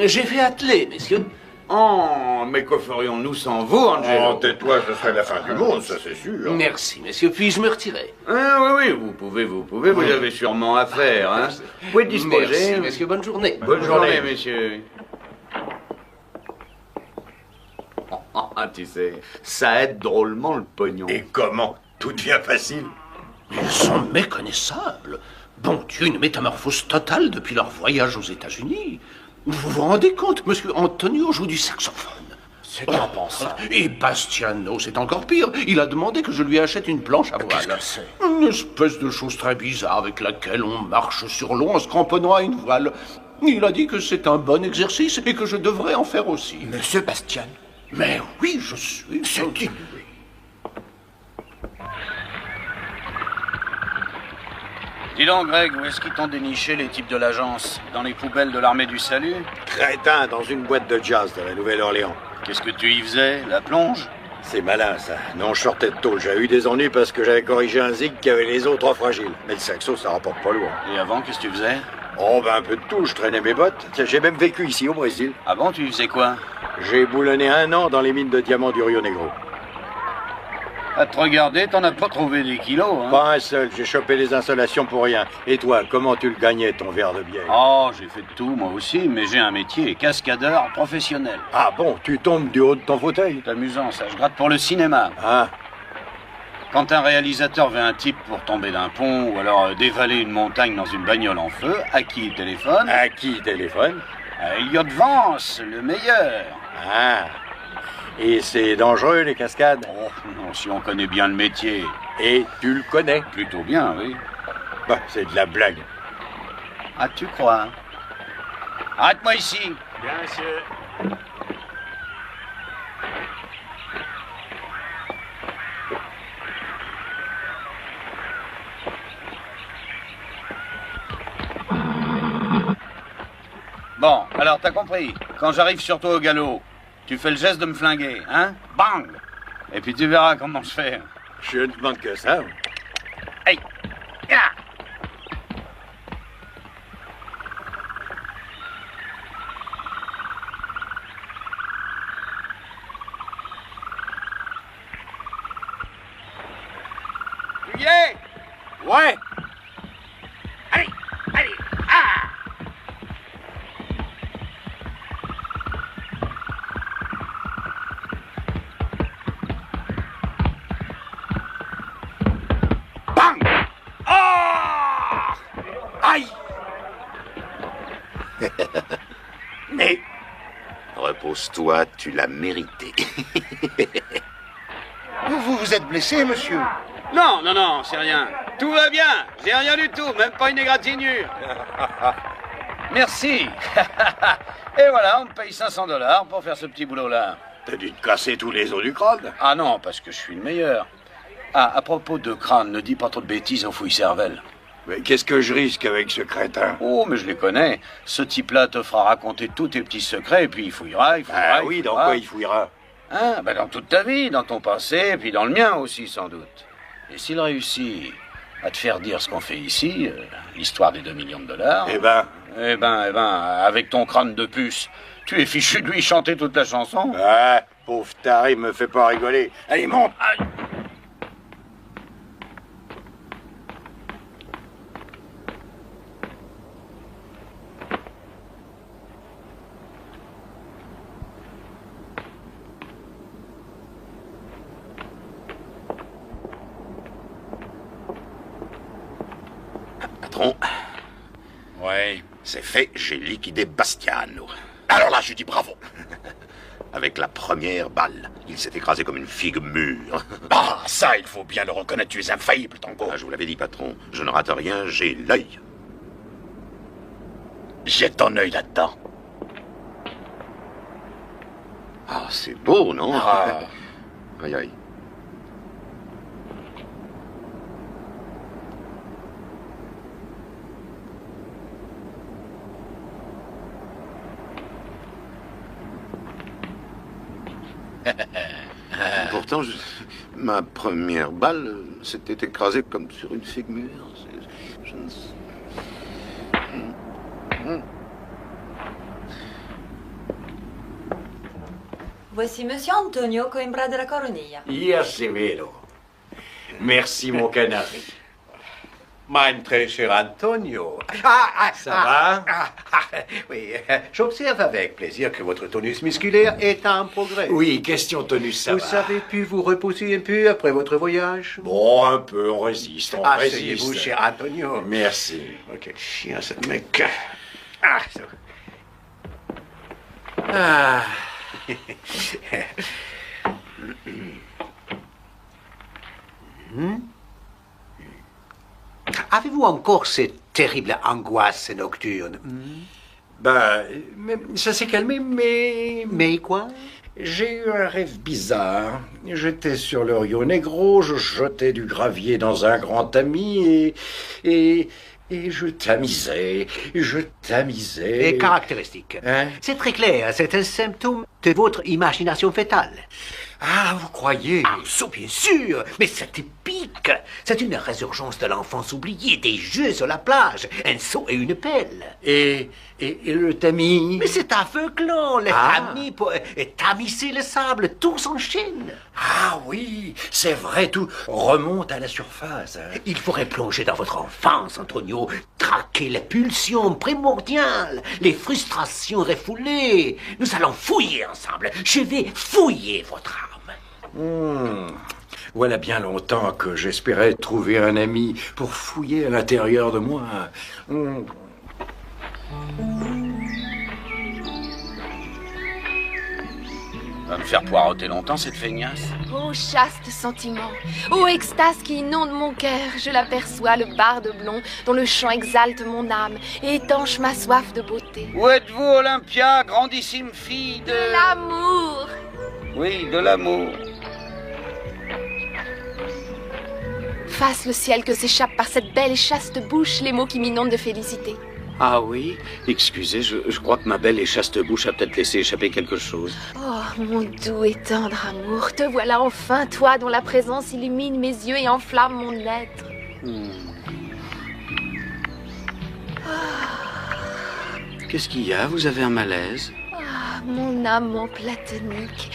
J'ai fait atteler, messieurs. Oh, mais que ferions-nous sans vous, Angelo? Oh, tais-toi, ce serait la fin du monde, ça c'est sûr. Merci, messieurs. Puis-je me retirer? Ah, oui, vous pouvez. Vous avez sûrement affaire, hein? Vous pouvez disposer. Merci, messieurs. Bonne journée. Bonne journée, messieurs. Ah, tu sais, ça aide drôlement le pognon. Et comment? Tout devient facile. Ils sont méconnaissables. Bon Dieu, une métamorphose totale depuis leur voyage aux États-Unis. Vous vous rendez compte, monsieur Antonio joue du saxophone. C'est impensable. Et Bastiano, c'est encore pire. Il a demandé que je lui achète une planche à voile. Qu'est-ce que c'est? Une espèce de chose très bizarre avec laquelle on marche sur l'eau en se cramponnant à une voile. Il a dit que c'est un bon exercice et que je devrais en faire aussi. Monsieur Bastian? Mais oui, je suis... C'est inouï. Dis donc, Greg, où est-ce qu'ils t'ont déniché les types de l'agence? Dans les poubelles de l'armée du salut? Crétin, dans une boîte de jazz de la Nouvelle-Orléans. Qu'est-ce que tu y faisais? La plonge? C'est malin, ça. Non, je sortais de tôle. J'ai eu des ennuis parce que j'avais corrigé un zig qui avait les os trop fragiles. Mais le saxo, ça rapporte pas lourd. Et avant, qu'est-ce que tu faisais? Oh, ben un peu de tout. Je traînais mes bottes. Tiens, j'ai même vécu ici, au Brésil. Ah bon, tu faisais quoi? J'ai boulonné 1 an dans les mines de diamants du Rio Negro. À te regarder, t'en as pas trouvé des kilos, hein? Pas un seul. J'ai chopé les installations pour rien. Et toi, comment tu le gagnais, ton verre de bière? Oh, j'ai fait de tout, moi aussi, mais j'ai un métier, cascadeur professionnel. Ah bon, tu tombes du haut de ton fauteuil? C'est amusant, ça. Je gratte pour le cinéma. Ah. Quand un réalisateur veut un type pour tomber d'un pont ou alors dévaler une montagne dans une bagnole en feu, à qui il téléphone? À qui il téléphone? À Elliot Vance, le meilleur. Ah. Et c'est dangereux, les cascades? Oh, non, si on connaît bien le métier. Et tu le connais? Plutôt bien, oui. Bah, c'est de la blague. Ah, tu crois? Arrête-moi ici. Bien, monsieur. Bon, alors t'as compris. Quand j'arrive sur toi au galop, tu fais le geste de me flinguer, hein? Bang! Et puis tu verras comment je fais. Je ne demande que ça. Hey! Yeah! Tu y es? Ouais! Allez! Allez! Ah! Bang! Ah! Aïe! Mais repose-toi, tu l'as mérité. Vous vous êtes blessé, monsieur? Non, non, non, c'est rien. Tout va bien. J'ai rien du tout, même pas une égratignure. Merci. Et voilà, on me paye $500 pour faire ce petit boulot-là. T'as dû te casser tous les os du crâne. Ah non, parce que je suis le meilleur. Ah, à propos de crâne, ne dis pas trop de bêtises aux fouilles-cervelle. Mais qu'est-ce que je risque avec ce crétin? Oh, mais je les connais. Ce type-là te fera raconter tous tes petits secrets, et puis il fouillera, il fouillera. Ah oui, dans quoi il fouillera? Ah, ben dans toute ta vie, dans ton passé, et puis dans le mien aussi, sans doute. Et s'il réussit, À te faire dire ce qu'on fait ici, l'histoire des 2 millions de dollars. Eh ben, avec ton crâne de puce, tu es fichu de lui chanter toute la chanson. Ouais, pauvre taré, me fait pas rigoler. Allez, monte. Patron. Ouais, c'est fait, j'ai liquidé Bastiano. Alors là, je dis bravo. Avec la première balle, il s'est écrasé comme une figue mûre. Ah, ça, il faut bien le reconnaître, tu es infaillible, Tango. Ah, je vous l'avais dit, patron, je ne rate rien, j'ai l'œil. J'ai ton œil là-dedans. Ah, c'est beau, non? Ah. Aïe, aïe. Pourtant, ma première balle s'était écrasée comme sur une figue mûre. Je ne sais... Voici Monsieur Antonio Coimbra de la Coronilla. Yes, c'est vero. Merci, mon canari. Mein très cher Antonio. Ça va? Oui, j'observe avec plaisir que votre tonus musculaire est en progrès. Oui, question tonus, ça va. Vous avez pu vous reposer un peu après votre voyage? Bon, un peu, on résiste, on résiste. Asseyez-vous, cher Antonio. Merci. Quel chien, ce mec. Ah, ça... Ah. Avez-vous encore cette terrible angoisse nocturne? Ben, ça s'est calmé, mais... Mais quoi? J'ai eu un rêve bizarre. J'étais sur le Rio Negro, je jetais du gravier dans un grand tamis et je tamisais, Et caractéristique. Hein? C'est très clair, c'est un symptôme de votre imagination fétale. Ah, vous croyez? Ah, ça, bien sûr, mais c'est épique. C'est une résurgence de l'enfance oubliée, des jeux sur la plage, un seau et une pelle. Et le tamis? Mais c'est aveuglant, le tamis pour tamiser le sable, tout s'enchaîne. Ah oui, c'est vrai, tout remonte à la surface. Il faudrait plonger dans votre enfance, Antonio, traquer les pulsions primordiales, les frustrations refoulées. Nous allons fouiller ensemble. Je vais fouiller votre âme. Voilà bien longtemps que j'espérais trouver un ami pour fouiller à l'intérieur de moi. Va me faire poireauter longtemps, cette feignasse. Ô chaste sentiment, ô extase qui inonde mon cœur, je l'aperçois, le barde blond, dont le chant exalte mon âme et étanche ma soif de beauté. Où êtes-vous, Olympia, grandissime fille de... L'amour! Oui, de l'amour. Fasse le ciel que s'échappent par cette belle et chaste bouche les mots qui m'inondent de félicité. Ah oui? Excusez, je crois que ma belle et chaste bouche a peut-être laissé échapper quelque chose. Oh, mon doux et tendre amour, te voilà enfin, toi dont la présence illumine mes yeux et enflamme mon être. Qu'est-ce qu'il y a? Vous avez un malaise? Ah, mon amant platonique,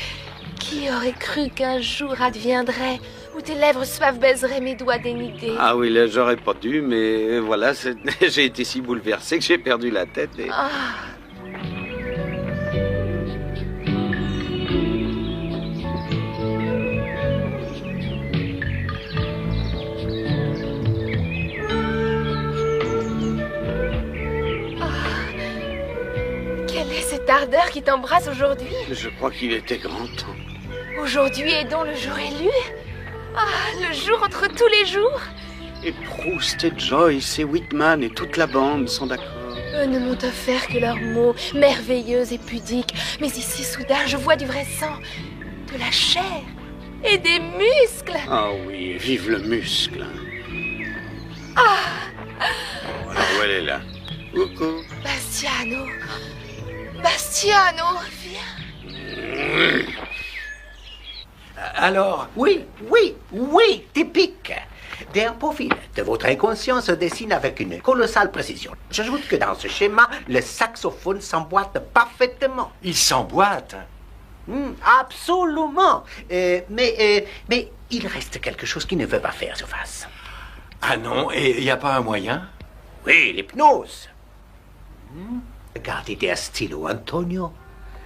qui aurait cru qu'un jour adviendrait où tes lèvres suaves baiseraient mes doigts dénudés? Ah oui, là, j'aurais pas dû, mais voilà, j'ai été si bouleversé que j'ai perdu la tête et... Ah. Quelle est cette ardeur qui t'embrasse aujourd'hui? Je crois qu'il était grand temps. Aujourd'hui est donc le jour élu? Ah, le jour entre tous les jours? Et Proust et Joyce et Whitman et toute la bande sont d'accord. Eux ne m'ont offert que leurs mots, merveilleux et pudiques. Mais ici, soudain, je vois du vrai sang, de la chair et des muscles. Ah oui, vive le muscle. Ah! Alors où elle est là? Coucou. Bastiano. Bastiano, viens. Alors, oui, typique. Des profils de votre inconscient se dessinent avec une colossale précision. J'ajoute que dans ce schéma, le saxophone s'emboîte parfaitement. Il s'emboîte? Absolument. Mais il reste quelque chose qui ne veut pas faire surface. Ah non, et il n'y a pas un moyen? Oui, l'hypnose. Regardez Der Stylo, Antonio.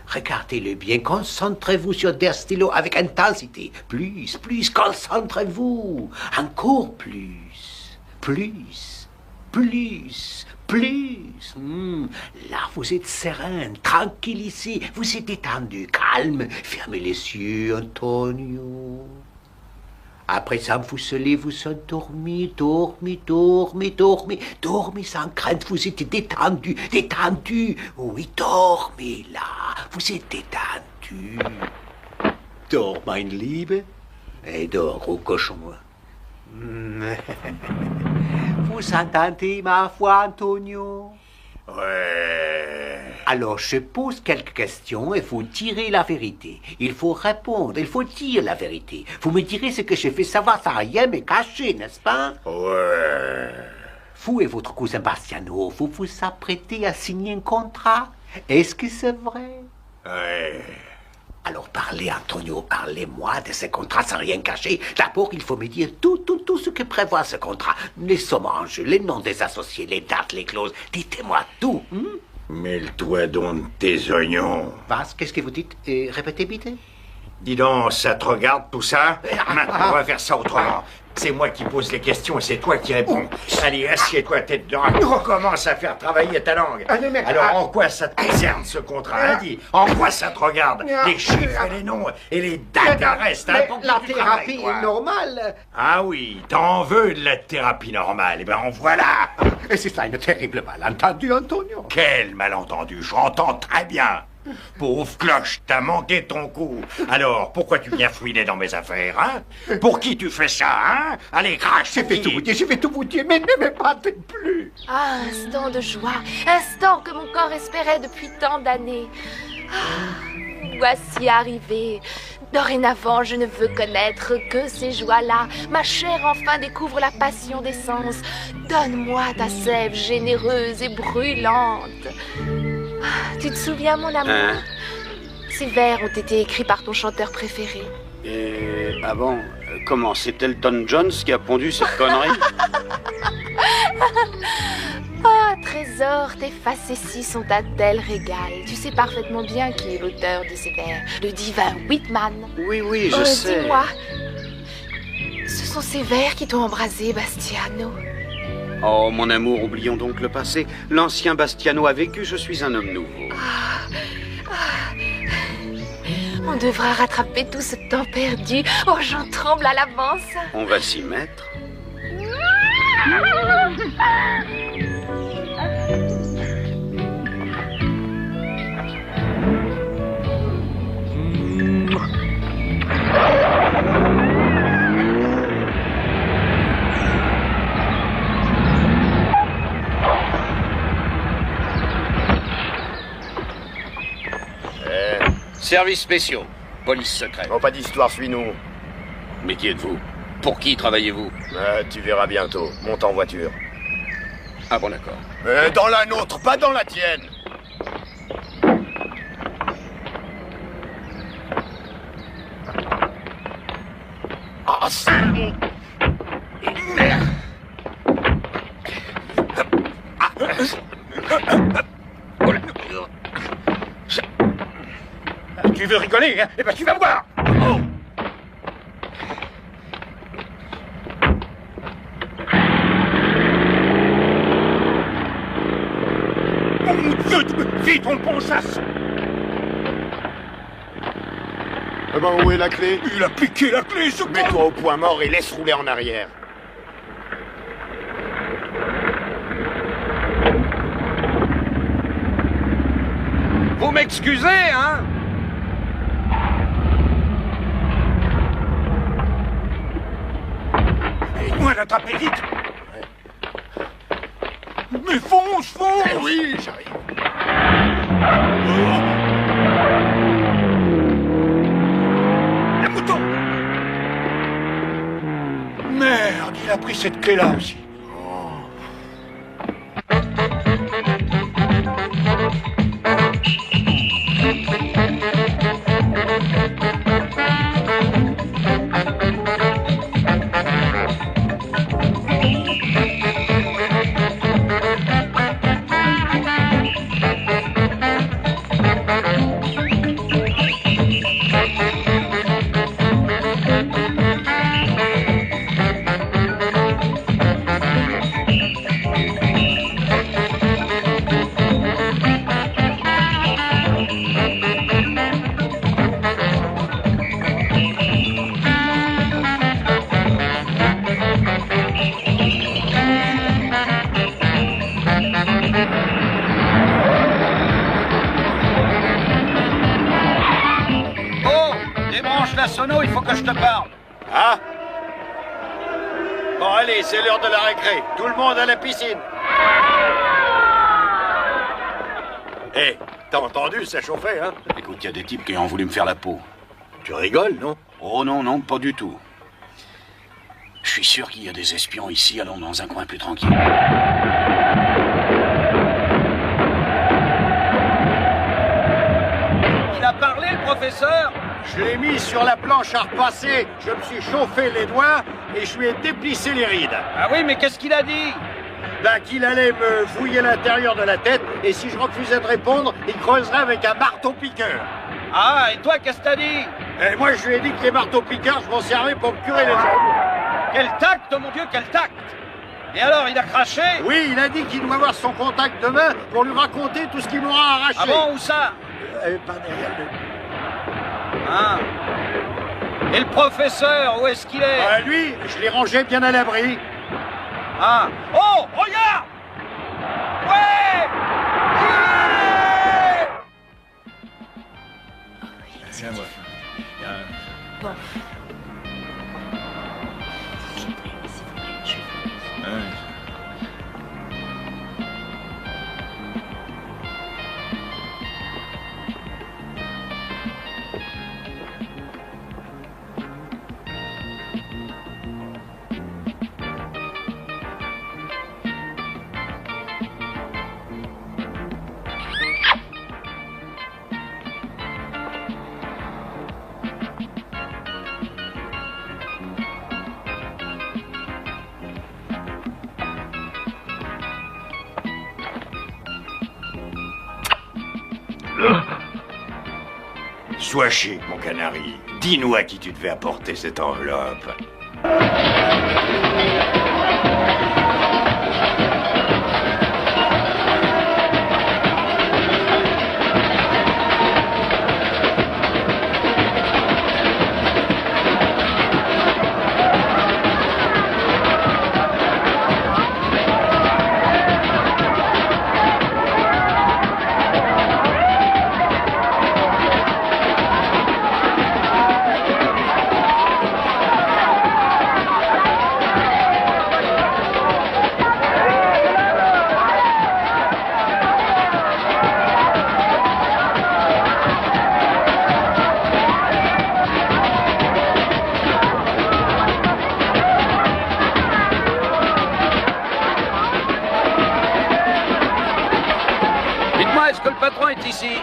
Regardez-le bien, concentrez-vous sur Der Stylo avec intensité. Plus, concentrez-vous. Encore plus. Là, vous êtes serein, tranquille ici. Vous êtes détendu, calme. Fermez les yeux, Antonio. Après ça, vous allez vous endormir, dormez sans crainte, vous êtes détendu. Oui, dormez là, vous êtes détendu. Dors, mein Liebe, et dors, gros cochon. Vous entendez ma voix, Antonio? Ouais. Alors, je pose quelques questions et vous direz la vérité. Il faut répondre, il faut dire la vérité. Vous me direz ce que je fais savoir sans rien me cacher, n'est-ce pas? Ouais. Vous et votre cousin Bastiano, vous vous apprêtez à signer un contrat? Est-ce que c'est vrai? Ouais. Alors parlez, Antonio, parlez-moi de ce contrat sans rien cacher. D'abord, il faut me dire tout ce que prévoit ce contrat. Les sommes en jeu, les noms des associés, les dates, les clauses. Dites-moi tout. Mêle-toi donc de tes oignons. Vas, qu'est-ce que vous dites? Répétez vite. Dis donc, ça te regarde tout ça? Maintenant, on va faire ça autrement. C'est moi qui pose les questions et c'est toi qui réponds. Allez, assieds-toi tête de rack. Recommence à faire travailler ta langue. Alors, en quoi ça te concerne, ce contrat? Hein, dis, en quoi ça te regarde? Les chiffres et les noms et les dates restent. Mais la thérapie est normale. Ah oui, t'en veux de la thérapie normale? Eh ben, en voilà. Et c'est ça, une terrible malentendu, Antonio. Quel malentendu, j'entends très bien. Pauvre cloche, t'as manqué ton coup. Alors, pourquoi tu viens fouiner dans mes affaires, hein? Pour qui tu fais ça, hein? Allez, crache, je vais tout vous dire, mais ne me battez plus. Ah, instant de joie, instant que mon corps espérait depuis tant d'années. Voici arrivé. Dorénavant, je ne veux connaître que ces joies-là. Ma chair enfin découvre la passion des sens. Donne-moi ta sève généreuse et brûlante. Tu te souviens, mon amour? Ces vers ont été écrits par ton chanteur préféré. Ah bon? Comment? C'est Elton John qui a pondu cette connerie? Trésor, tes facéties sont un tel régal. Tu sais parfaitement bien qui est l'auteur de ces vers. Le divin Whitman. Oui, je sais. Dis-moi, ce sont ces vers qui t'ont embrasé, Bastiano. Oh, mon amour, oublions donc le passé. L'ancien Bastiano a vécu, je suis un homme nouveau. On devra rattraper tout ce temps perdu. Oh, j'en tremble à l'avance. On va s'y mettre. Services spéciaux, police secrète. Bon, pas d'histoire, suis-nous. Mais qui êtes-vous? Pour qui travaillez-vous? Tu verras bientôt. Monte en voiture. Ah bon, d'accord. Dans la nôtre, pas dans la tienne. Ah, c'est... Merde. Tu veux rigoler, hein? Eh ben, tu vas voir! Oh. Vite, on ponchasse! Eh ben, où est la clé? Il a piqué la clé, ce con! Mets-toi au point mort et laisse rouler en arrière. Vous m'excusez, hein? Aide-moi à l'attraper vite! Mais fonce! Eh oui, j'arrive. Le mouton! Merde, il a pris cette clé-là aussi? Sono, il faut que je te parle. Ah? Bon, allez, c'est l'heure de la récré. Tout le monde à la piscine. Hé, t'as entendu, ça chauffait, hein? Écoute, il y a des types qui ont voulu me faire la peau. Tu rigoles, non? Oh non, non, pas du tout. Je suis sûr qu'il y a des espions ici, allons dans un coin plus tranquille. Il a parlé, le professeur? Je l'ai mis sur la planche à repasser, je me suis chauffé les doigts et je lui ai déplissé les rides. Ah oui, mais qu'est-ce qu'il a dit? Ben, qu'il allait me fouiller l'intérieur de la tête et si je refusais de répondre, il creuserait avec un marteau-piqueur. Ah, et toi, qu'est-ce que t'as dit? Et moi, je lui ai dit que les marteaux-piqueurs, je m'en servais pour me curer les jambes. Quel tact, mon Dieu, quel tact! Et alors, il a craché? Oui, il a dit qu'il doit voir son contact demain pour lui raconter tout ce qu'il m'aura arraché. Ah bon, où ça? Par derrière le... Ah. Et le professeur, où est-ce qu'il est? Lui, je l'ai rangé bien à l'abri. Ah. Oh, regarde! Ouais! Tiens, moi. Bon. Sois chic, mon canari. Dis-nous à qui tu devais apporter cette enveloppe.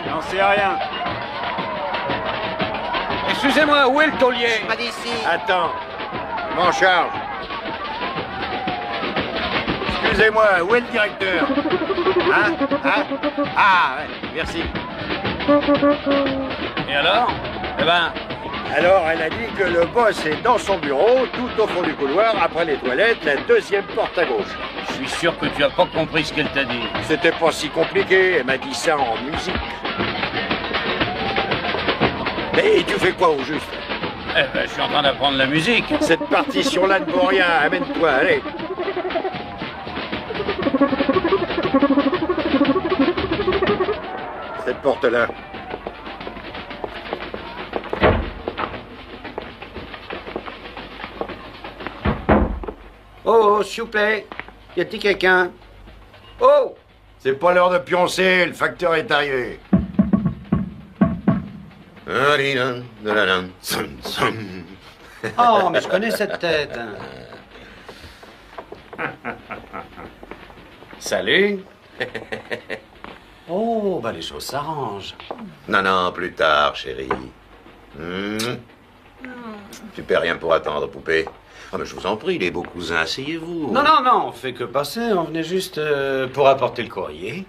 J'en sais rien. Excusez-moi, où est le taulier? Pas d'ici. Attends, je m'en charge. Excusez-moi, où est le directeur? Hein? Ah, ouais, merci. Et alors? Eh ben... Alors, elle a dit que le boss est dans son bureau, tout au fond du couloir, après les toilettes, la deuxième porte à gauche. Je suis sûr que tu as pas compris ce qu'elle t'a dit. C'était pas si compliqué, elle m'a dit ça en musique. Mais tu fais quoi au juste? Eh ben, je suis en train d'apprendre la musique. Cette partition-là ne vaut rien, amène-toi, allez. Cette porte-là. Oh, s'il vous plaît, y a-t-il quelqu'un? Oh! C'est pas l'heure de pioncer, le facteur est arrivé. Oh, mais je connais cette tête. Salut. Oh, bah les choses s'arrangent. Non, non, plus tard, chérie. Tu perds rien pour attendre, poupée. Ah, mais je vous en prie, les beaux cousins, asseyez-vous. Non, non, non, on fait que passer, on venait juste pour apporter le courrier.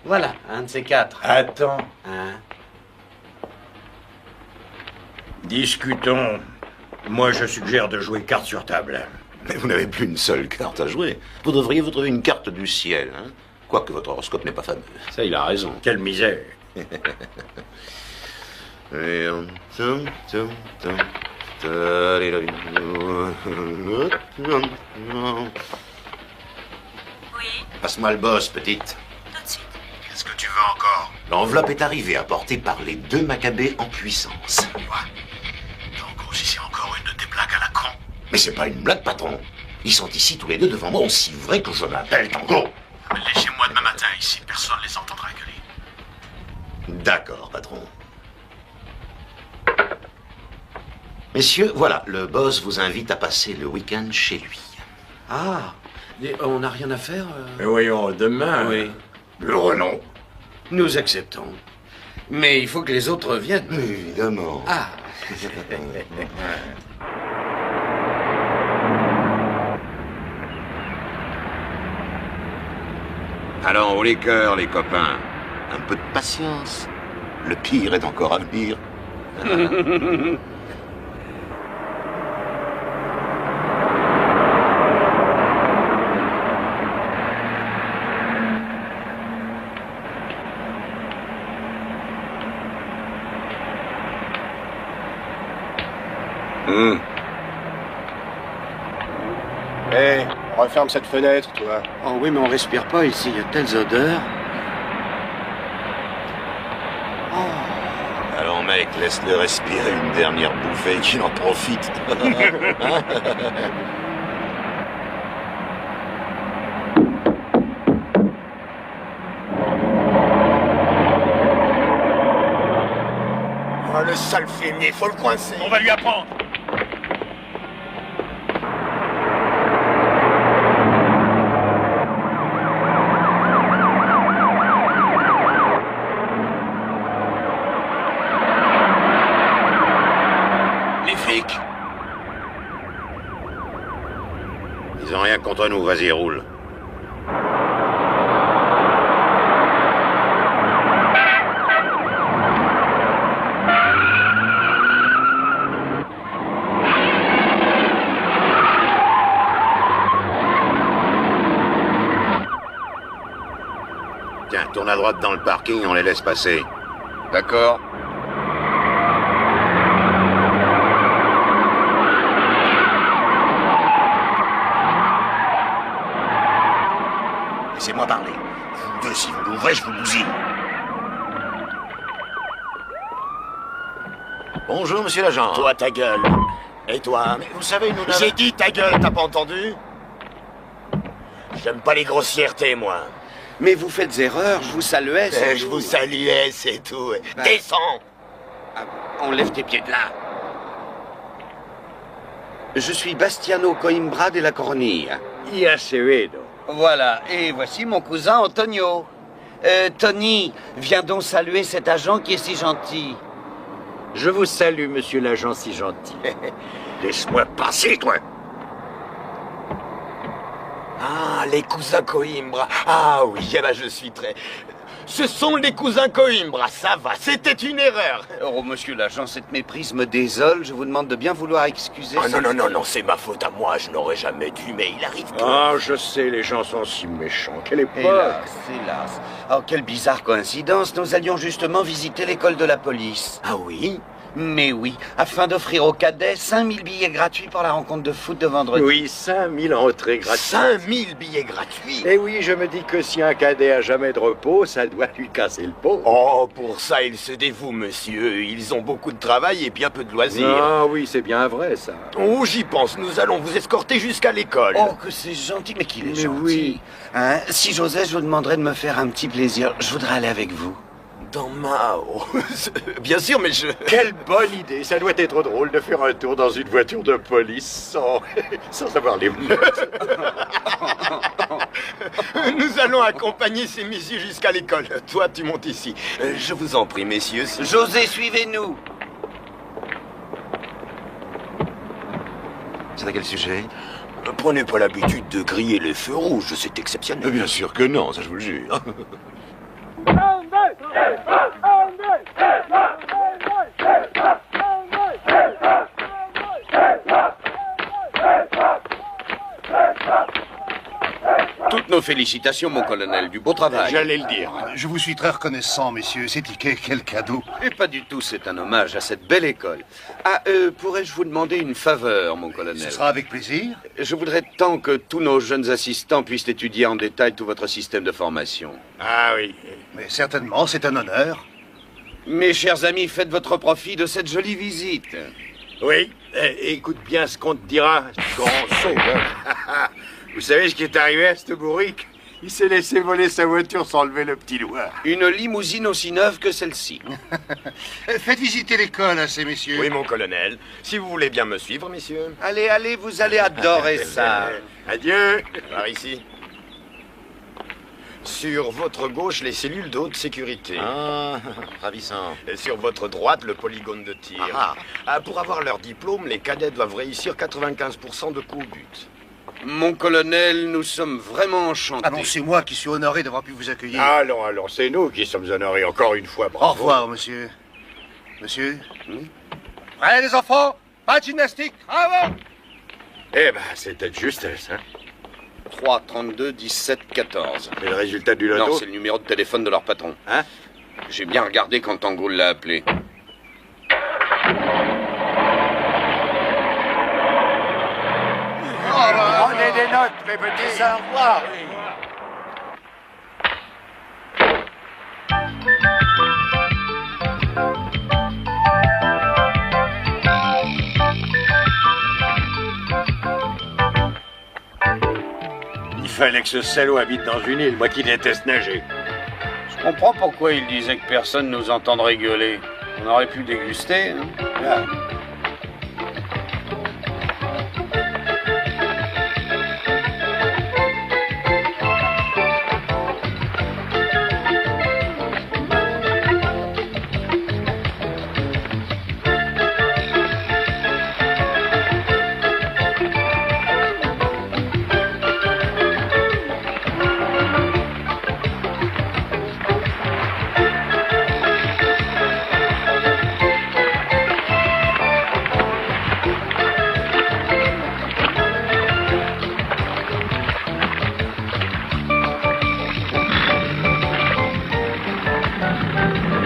Voilà, un de ces quatre. Attends. Hein? Discutons. Moi, je suggère de jouer carte sur table. Mais vous n'avez plus une seule carte à jouer. Vous devriez vous trouver une carte du ciel, hein. Quoique votre horoscope n'est pas fameux. Ça, il a raison. Quelle misère. Passe-moi le boss, petite. Tout de suite. Qu'est-ce que tu veux encore? L'enveloppe est arrivée, apportée par les 2 Maccabées en puissance. Quoi? En gros, si c'est encore une de tes blagues à la con. Mais c'est pas une blague, patron. Ils sont ici tous les deux devant moi, aussi vrai que je m'appelle Tango. Laissez-moi demain matin ici, personne ne les entendra gueuler. D'accord, patron. Messieurs, voilà, le boss vous invite à passer le week-end chez lui. Ah, on n'a rien à faire Mais voyons, demain. Oui. Non. Nous acceptons. Mais il faut que les autres viennent. Évidemment. Ah. Allons, au les cœurs, les copains. Un peu de patience. Le pire est encore à venir. Hé, referme cette fenêtre, toi. Oh oui, mais on respire pas ici, il y a telles odeurs. Allons, mec, laisse-le respirer une dernière bouffée qu'il en profite. Oh, le sale fumier, faut le coincer. On va lui apprendre. Les flics. Ils ont rien contre nous, vas-y, roule. Tiens, tourne à droite dans le parking, on les laisse passer. D'accord. Laissez-moi parler. Vous deux, si vous l'ouvrez, je vous bousille. Bonjour, monsieur l'agent. Toi, ta gueule. Et toi? Mais vous savez, nous J'ai dit ta gueule, t'as pas entendu? J'aime pas les grossièretés, moi. Mais vous faites erreur, je vous saluais. Je vous saluais, c'est tout. Descends! Enlève tes pieds de là. Je suis Bastiano Coimbra de la Cornilla. Y acevedo. Voilà, et voici mon cousin Antonio. Tony, viens donc saluer cet agent qui est si gentil. Je vous salue, monsieur l'agent si gentil. Laisse-moi passer, toi. Ah, les cousins Coimbra. Ah oui, eh ben je suis très... Ce sont les cousins Coimbra, ça va, c'était une erreur. Oh, monsieur l'agent, cette méprise me désole. Je vous demande de bien vouloir excuser. Ah non, c'est ma faute à moi, je n'aurais jamais dû, mais il arrive que... Ah, je sais, les gens sont si méchants. Quelle époque! Hélas. Oh, quelle bizarre coïncidence. Nous allions justement visiter l'école de la police. Ah oui? Mais oui, afin d'offrir aux cadets 5000 billets gratuits pour la rencontre de foot de vendredi. Oui, 5000 entrées gratuites. 5000 billets gratuits? Et oui, je me dis que si un cadet a jamais de repos, ça doit lui casser le pot. Oh, pour ça, ils se dévouent, monsieur. Ils ont beaucoup de travail et bien peu de loisirs. Ah oui, c'est bien vrai, ça. Oh, j'y pense. Nous allons vous escorter jusqu'à l'école. Oh, que c'est gentil, mais qu'il est Mais gentil. oui. Hein, si j'osais, je vous demanderais de me faire un petit plaisir. Je voudrais aller avec vous. Dans Mao. Bien sûr, mais je... Quelle bonne idée. Ça doit être drôle de faire un tour dans une voiture de police sans avoir les menottes. Nous allons accompagner ces messieurs jusqu'à l'école. Toi, tu montes ici. Je vous en prie, messieurs. José, suivez-nous. C'est à quel sujet? Prenez pas l'habitude de griller les feux rouges, c'est exceptionnel. Bien sûr que non, ça je vous le jure. Toutes nos félicitations, mon colonel, du beau travail. J'allais le dire. Je vous suis très reconnaissant, messieurs. Ces tickets, quel cadeau. Et pas du tout, c'est un hommage à cette belle école. Ah, pourrais-je vous demander une faveur, mon colonel? Ce sera avec plaisir. Je voudrais tant que tous nos jeunes assistants puissent étudier en détail tout votre système de formation. Ah oui. Mais certainement, c'est un honneur. Mes chers amis, faites votre profit de cette jolie visite. Oui, écoute bien ce qu'on te dira, Granson. Vous savez ce qui est arrivé à ce bourrique? Il s'est laissé voler sa voiture sans lever le petit doigt. Une limousine aussi neuve que celle-ci. Faites visiter l'école à ces messieurs. Oui, mon colonel. Si vous voulez bien me suivre, messieurs. Allez, allez, vous allez adorer ça. Adieu. Par ici. Sur votre gauche, les cellules de haute sécurité. Ah, ravissant. Et sur votre droite, le polygone de tir. Pour avoir leur diplôme, les cadets doivent réussir 95% de coups au but. Mon colonel, nous sommes vraiment enchantés. Ah non, c'est moi qui suis honoré d'avoir pu vous accueillir. Allons, allons, c'est nous qui sommes honorés encore une fois. Bravo. Au revoir, monsieur. Monsieur? Prêts, les enfants? Pas de gymnastique. Bravo! Eh ben, c'était de justesse, hein. 3, 32, 17, 14. Et le résultat du loto? Non, c'est le numéro de téléphone de leur patron. Hein? J'ai bien regardé quand Tangoul l'a appelé. Prenez des notes, mes petits. Savoir. Il fallait que ce salaud habite dans une île, moi qui déteste nager. Je comprends pourquoi il disait que personne nous entendrait gueuler. On aurait pu déguster, hein.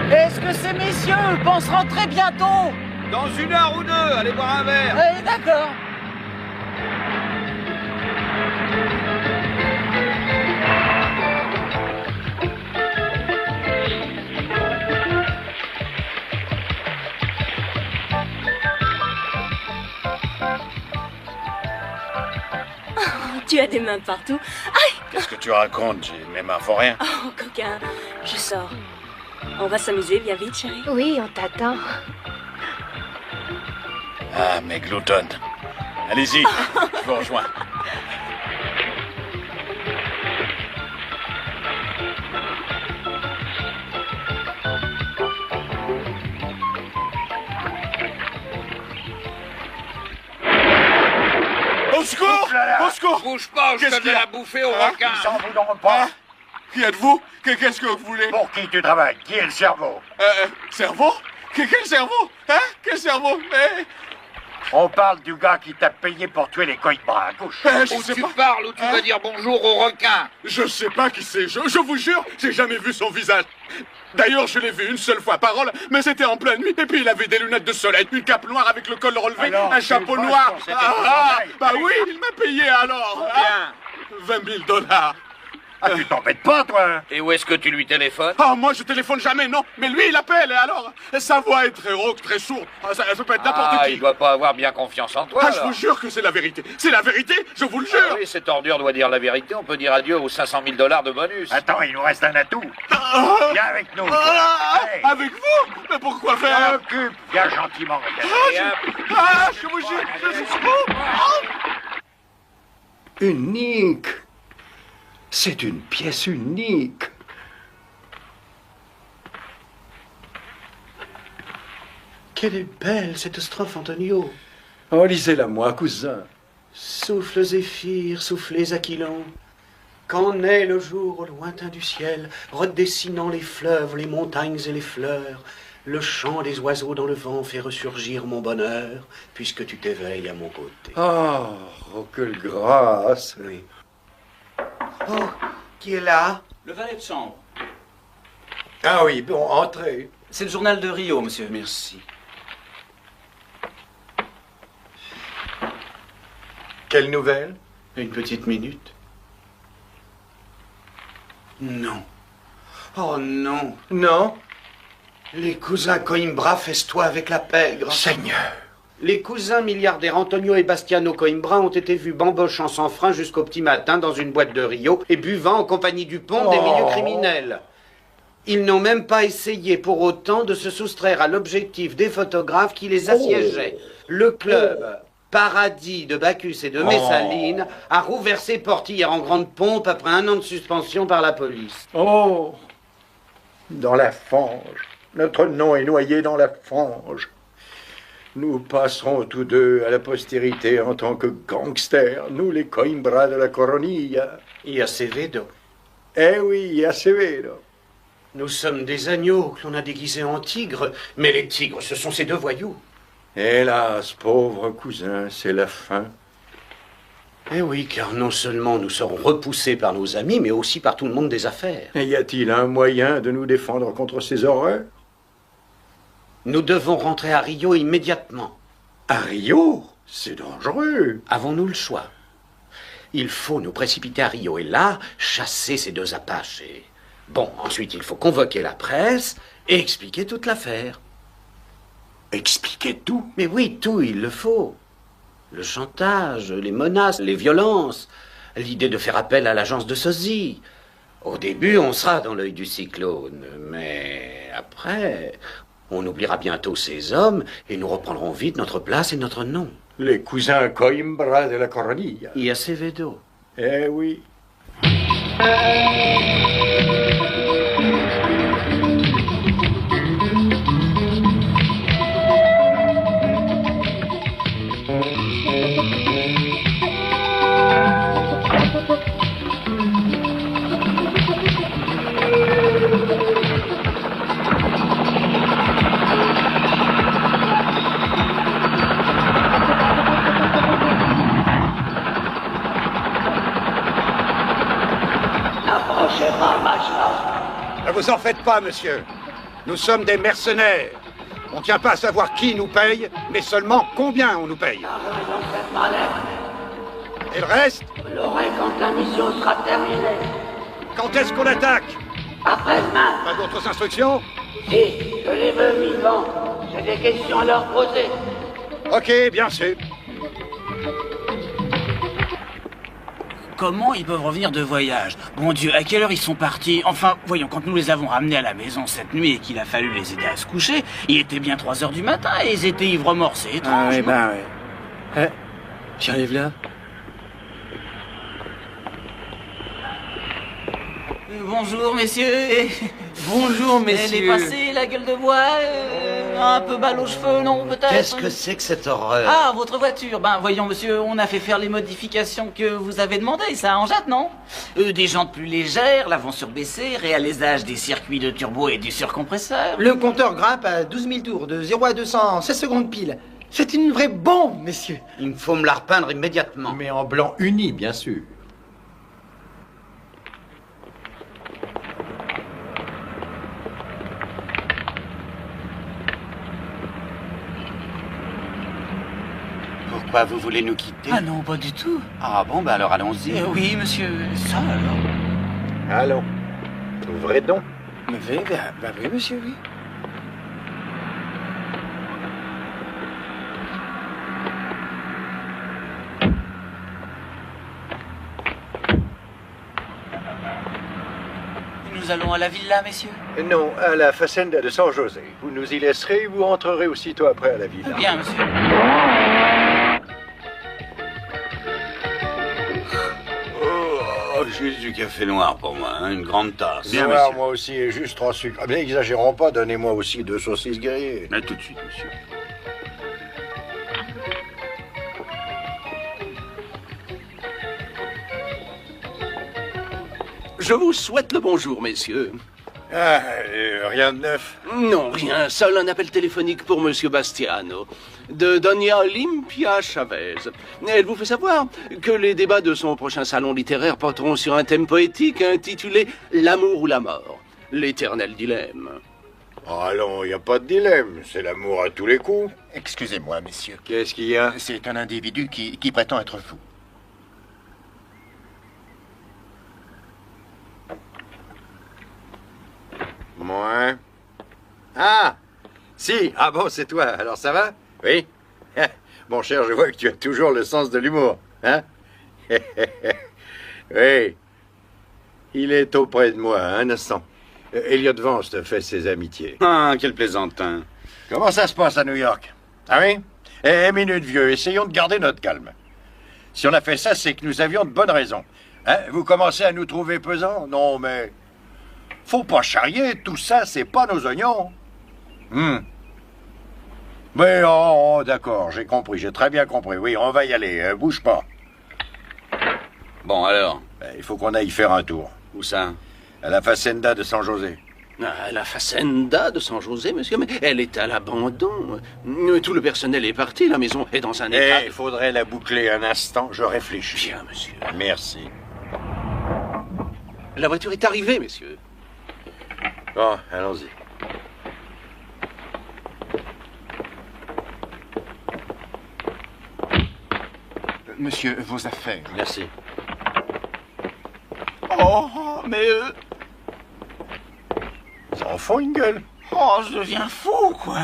Est-ce que ces messieurs pensent rentrer bientôt? Dans 1 heure ou 2, allez boire un verre. D'accord. Tu as des mains partout. Aïe! Qu'est-ce que tu racontes? J'ai mes mains font rien. Oh, coquin, je sors. On va s'amuser, viens vite, chérie. Oui, on t'attend. Ah, mes gloutonnes. Allez-y, je vous rejoins. Au secours! Au secours! Bouge pas, je te de la bouffer au requin. Ils s'en voudront pas. Qui êtes-vous? Qu'est-ce que vous voulez? Pour qui tu travailles? Qui est le cerveau? Cerveau? Quel cerveau? Hein? Quel cerveau? On parle du gars qui t'a payé pour tuer les coïbras à couche. Où tu parles, où tu vas dire bonjour au requin. Je sais pas qui c'est, je vous jure, j'ai jamais vu son visage. D'ailleurs, je l'ai vu une seule fois, parole, mais c'était en pleine nuit, et puis il avait des lunettes de soleil, une cape noire avec le col relevé, alors, un chapeau noir. Bah oui, il m'a payé alors. Combien? 20 000 $. Ah, tu t'embêtes pas, toi. Et où est-ce que tu lui téléphones? Ah, moi je téléphone jamais, non. Mais lui, il appelle, et alors sa voix est très rauque, très sourde. Ah, ça peut être n'importe qui. Il doit pas avoir bien confiance en toi. Ah, je vous jure que c'est la vérité. C'est la vérité, je vous le jure. Ah oui, cette ordure doit dire la vérité. On peut dire adieu aux 500 000 $ de bonus. Attends, il nous reste un atout. Viens avec nous. Allez. Avec vous? Mais pourquoi faire? Occupe. Viens gentiment. Je vous jure, je suis fou. Unique. C'est une pièce unique. Quelle est belle cette strophe, Antonio. Oh, lisez-la moi, cousin. Souffle zéphyr, soufflez Aquilon. Quand naît le jour au lointain du ciel, redessinant les fleuves, les montagnes et les fleurs, le chant des oiseaux dans le vent fait ressurgir mon bonheur, puisque tu t'éveilles à mon côté. Oh, quelle grâce. Oui. Oh, qui est là? Le valet de chambre. Ah oui, bon, entrez. C'est le journal de Rio, monsieur. Merci. Quelle nouvelle? Une petite minute. Non. Oh non. Non? Les cousins Coimbra festoient avec la pègre. Seigneur. Les cousins milliardaires Antonio et Bastiano Coimbra ont été vus bambochant sans frein jusqu'au petit matin dans une boîte de Rio et buvant en compagnie du pont des milieux criminels. Ils n'ont même pas essayé pour autant de se soustraire à l'objectif des photographes qui les assiégeaient. Le club Paradis de Bacchus et de Messaline a rouvert ses portes hier en grande pompe après 1 an de suspension par la police. Oh, dans la fange. Notre nom est noyé dans la fange. Nous passerons tous deux à la postérité en tant que gangsters, nous les Coimbra de la Coronilla. Et Acevedo. Eh oui, Acevedo. Nous sommes des agneaux que l'on a déguisés en tigres, mais les tigres, ce sont ces 2 voyous. Hélas, pauvre cousin, c'est la fin. Eh oui, car non seulement nous serons repoussés par nos amis, mais aussi par tout le monde des affaires. Et y a-t-il un moyen de nous défendre contre ces horreurs? Nous devons rentrer à Rio immédiatement. À Rio? C'est dangereux. Avons-nous le choix? Il faut nous précipiter à Rio et là, chasser ces 2 apaches. Bon, ensuite il faut convoquer la presse et expliquer toute l'affaire. Expliquer tout? Mais oui, tout, il le faut. Le chantage, les menaces, les violences, l'idée de faire appel à l'agence de sosie. Au début, on sera dans l'œil du cyclone, mais après, on oubliera bientôt ces hommes et nous reprendrons vite notre place et notre nom. Les cousins Coimbra de la Coronilla. Et Acevedo. Eh oui. Ne vous en faites pas, monsieur. Nous sommes des mercenaires. On ne tient pas à savoir qui nous paye, mais seulement combien on nous paye. Et le reste? Vous l'aurez quand la mission sera terminée. Quand est-ce qu'on attaque? Après-demain. Pas d'autres instructions? Si, je les veux vivants. J'ai des questions à leur poser. Ok, bien sûr. Comment ils peuvent revenir de voyage? Bon Dieu, à quelle heure ils sont partis? Enfin, voyons, quand nous les avons ramenés à la maison cette nuit et qu'il a fallu les aider à se coucher, il était bien 3 heures du matin et ils étaient ivres-morts, c'est étrange. Ah oui, non? ben oui. J'arrive là. Bonjour, messieurs. Bonjour, messieurs. Elle est passée, la gueule de bois, un peu balle aux cheveux, non, peut-être? Qu'est-ce que c'est que cette horreur? Ah, votre voiture. Ben, voyons, monsieur, on a fait faire les modifications que vous avez demandées, ça en jette, non? Des jantes plus légères, l'avant surbaissé, réalisage des circuits de turbo et du surcompresseur. Le compteur grimpe à 12 000 tours, de 0 à 200 en 16 secondes pile. C'est une vraie bombe, messieurs. Il me faut me la repeindre immédiatement. Mais en blanc uni, bien sûr. Pourquoi vous voulez nous quitter? Ah non, pas du tout. Ah bon, bah alors allons-y. Oui, monsieur, ça alors. Allons. Ouvrez donc. Oui, oui, monsieur, oui. Nous allons à la villa, messieurs? Non, à la Facenda de San José. Vous nous y laisserez et vous rentrerez aussitôt après à la villa. Bien, monsieur. Oh, juste du café noir pour moi, hein, une grande tasse. Bien, noir, moi aussi, et juste 3 sucres. Ah, bien, exagérons pas, donnez-moi aussi 2 saucisses grillées. Mais tout de suite, monsieur. Je vous souhaite le bonjour, messieurs. Ah, rien de neuf? Non, rien. Seul un appel téléphonique pour Monsieur Bastiano, de Doña Olympia Chavez. Elle vous fait savoir que les débats de son prochain salon littéraire porteront sur un thème poétique intitulé « L'amour ou la mort ». L'éternel dilemme. Oh, allons, il n'y a pas de dilemme. C'est l'amour à tous les coups. Excusez-moi, messieurs. Qu'est-ce qu'il y a? C'est un individu qui prétend être fou. Moi? Ah! Si! Ah bon, c'est toi. Alors ça va? Oui? Mon cher, je vois que tu as toujours le sens de l'humour. Hein? Oui. Il est auprès de moi, un instant. Elliot Vance te fait ses amitiés. Ah, quel plaisantin. Comment ça se passe à New York? Ah oui? Minute, vieux, essayons de garder notre calme. Si on a fait ça, c'est que nous avions de bonnes raisons. Hein? Vous commencez à nous trouver pesants? Non, mais... Faut pas charrier, tout ça, c'est pas nos oignons. Mais d'accord, j'ai compris, j'ai très bien compris. Oui, on va y aller, bouge pas. Bon, alors? Il faut qu'on aille faire un tour. Où ça? À la Facenda de San José. À la Facenda de San José, monsieur, mais elle est à l'abandon. Tout le personnel est parti, la maison est dans un état... Il faudrait la boucler un instant, je réfléchis. Bien, monsieur. Merci. La voiture est arrivée, messieurs. Bon, allons-y. Monsieur, vos affaires. Merci. Oh, mais Ça en fout une gueule. Oh, je deviens fou, quoi.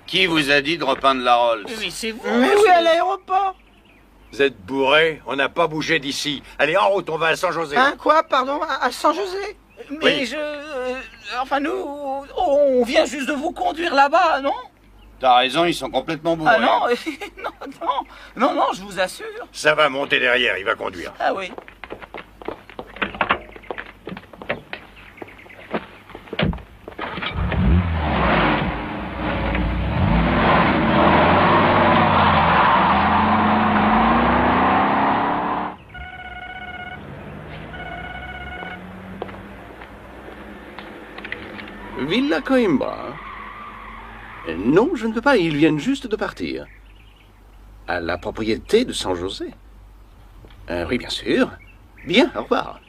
Qui vous a dit de repeindre la Rolls? Oui, c'est vous. Mais oui, à l'aéroport. Vous êtes bourrés, on n'a pas bougé d'ici. Allez, en route, on va à San José. Hein, quoi, pardon, à San José? Mais Oui. enfin, nous, on vient juste de vous conduire là-bas, non? T'as raison, ils sont complètement bourrés. Ah non, non, je vous assure. Ça va monter derrière, il va conduire. Ah oui. Villa Coimbra. Non, je ne peux pas, ils viennent juste de partir. À la propriété de San José. Oui, bien sûr. Bien, au revoir.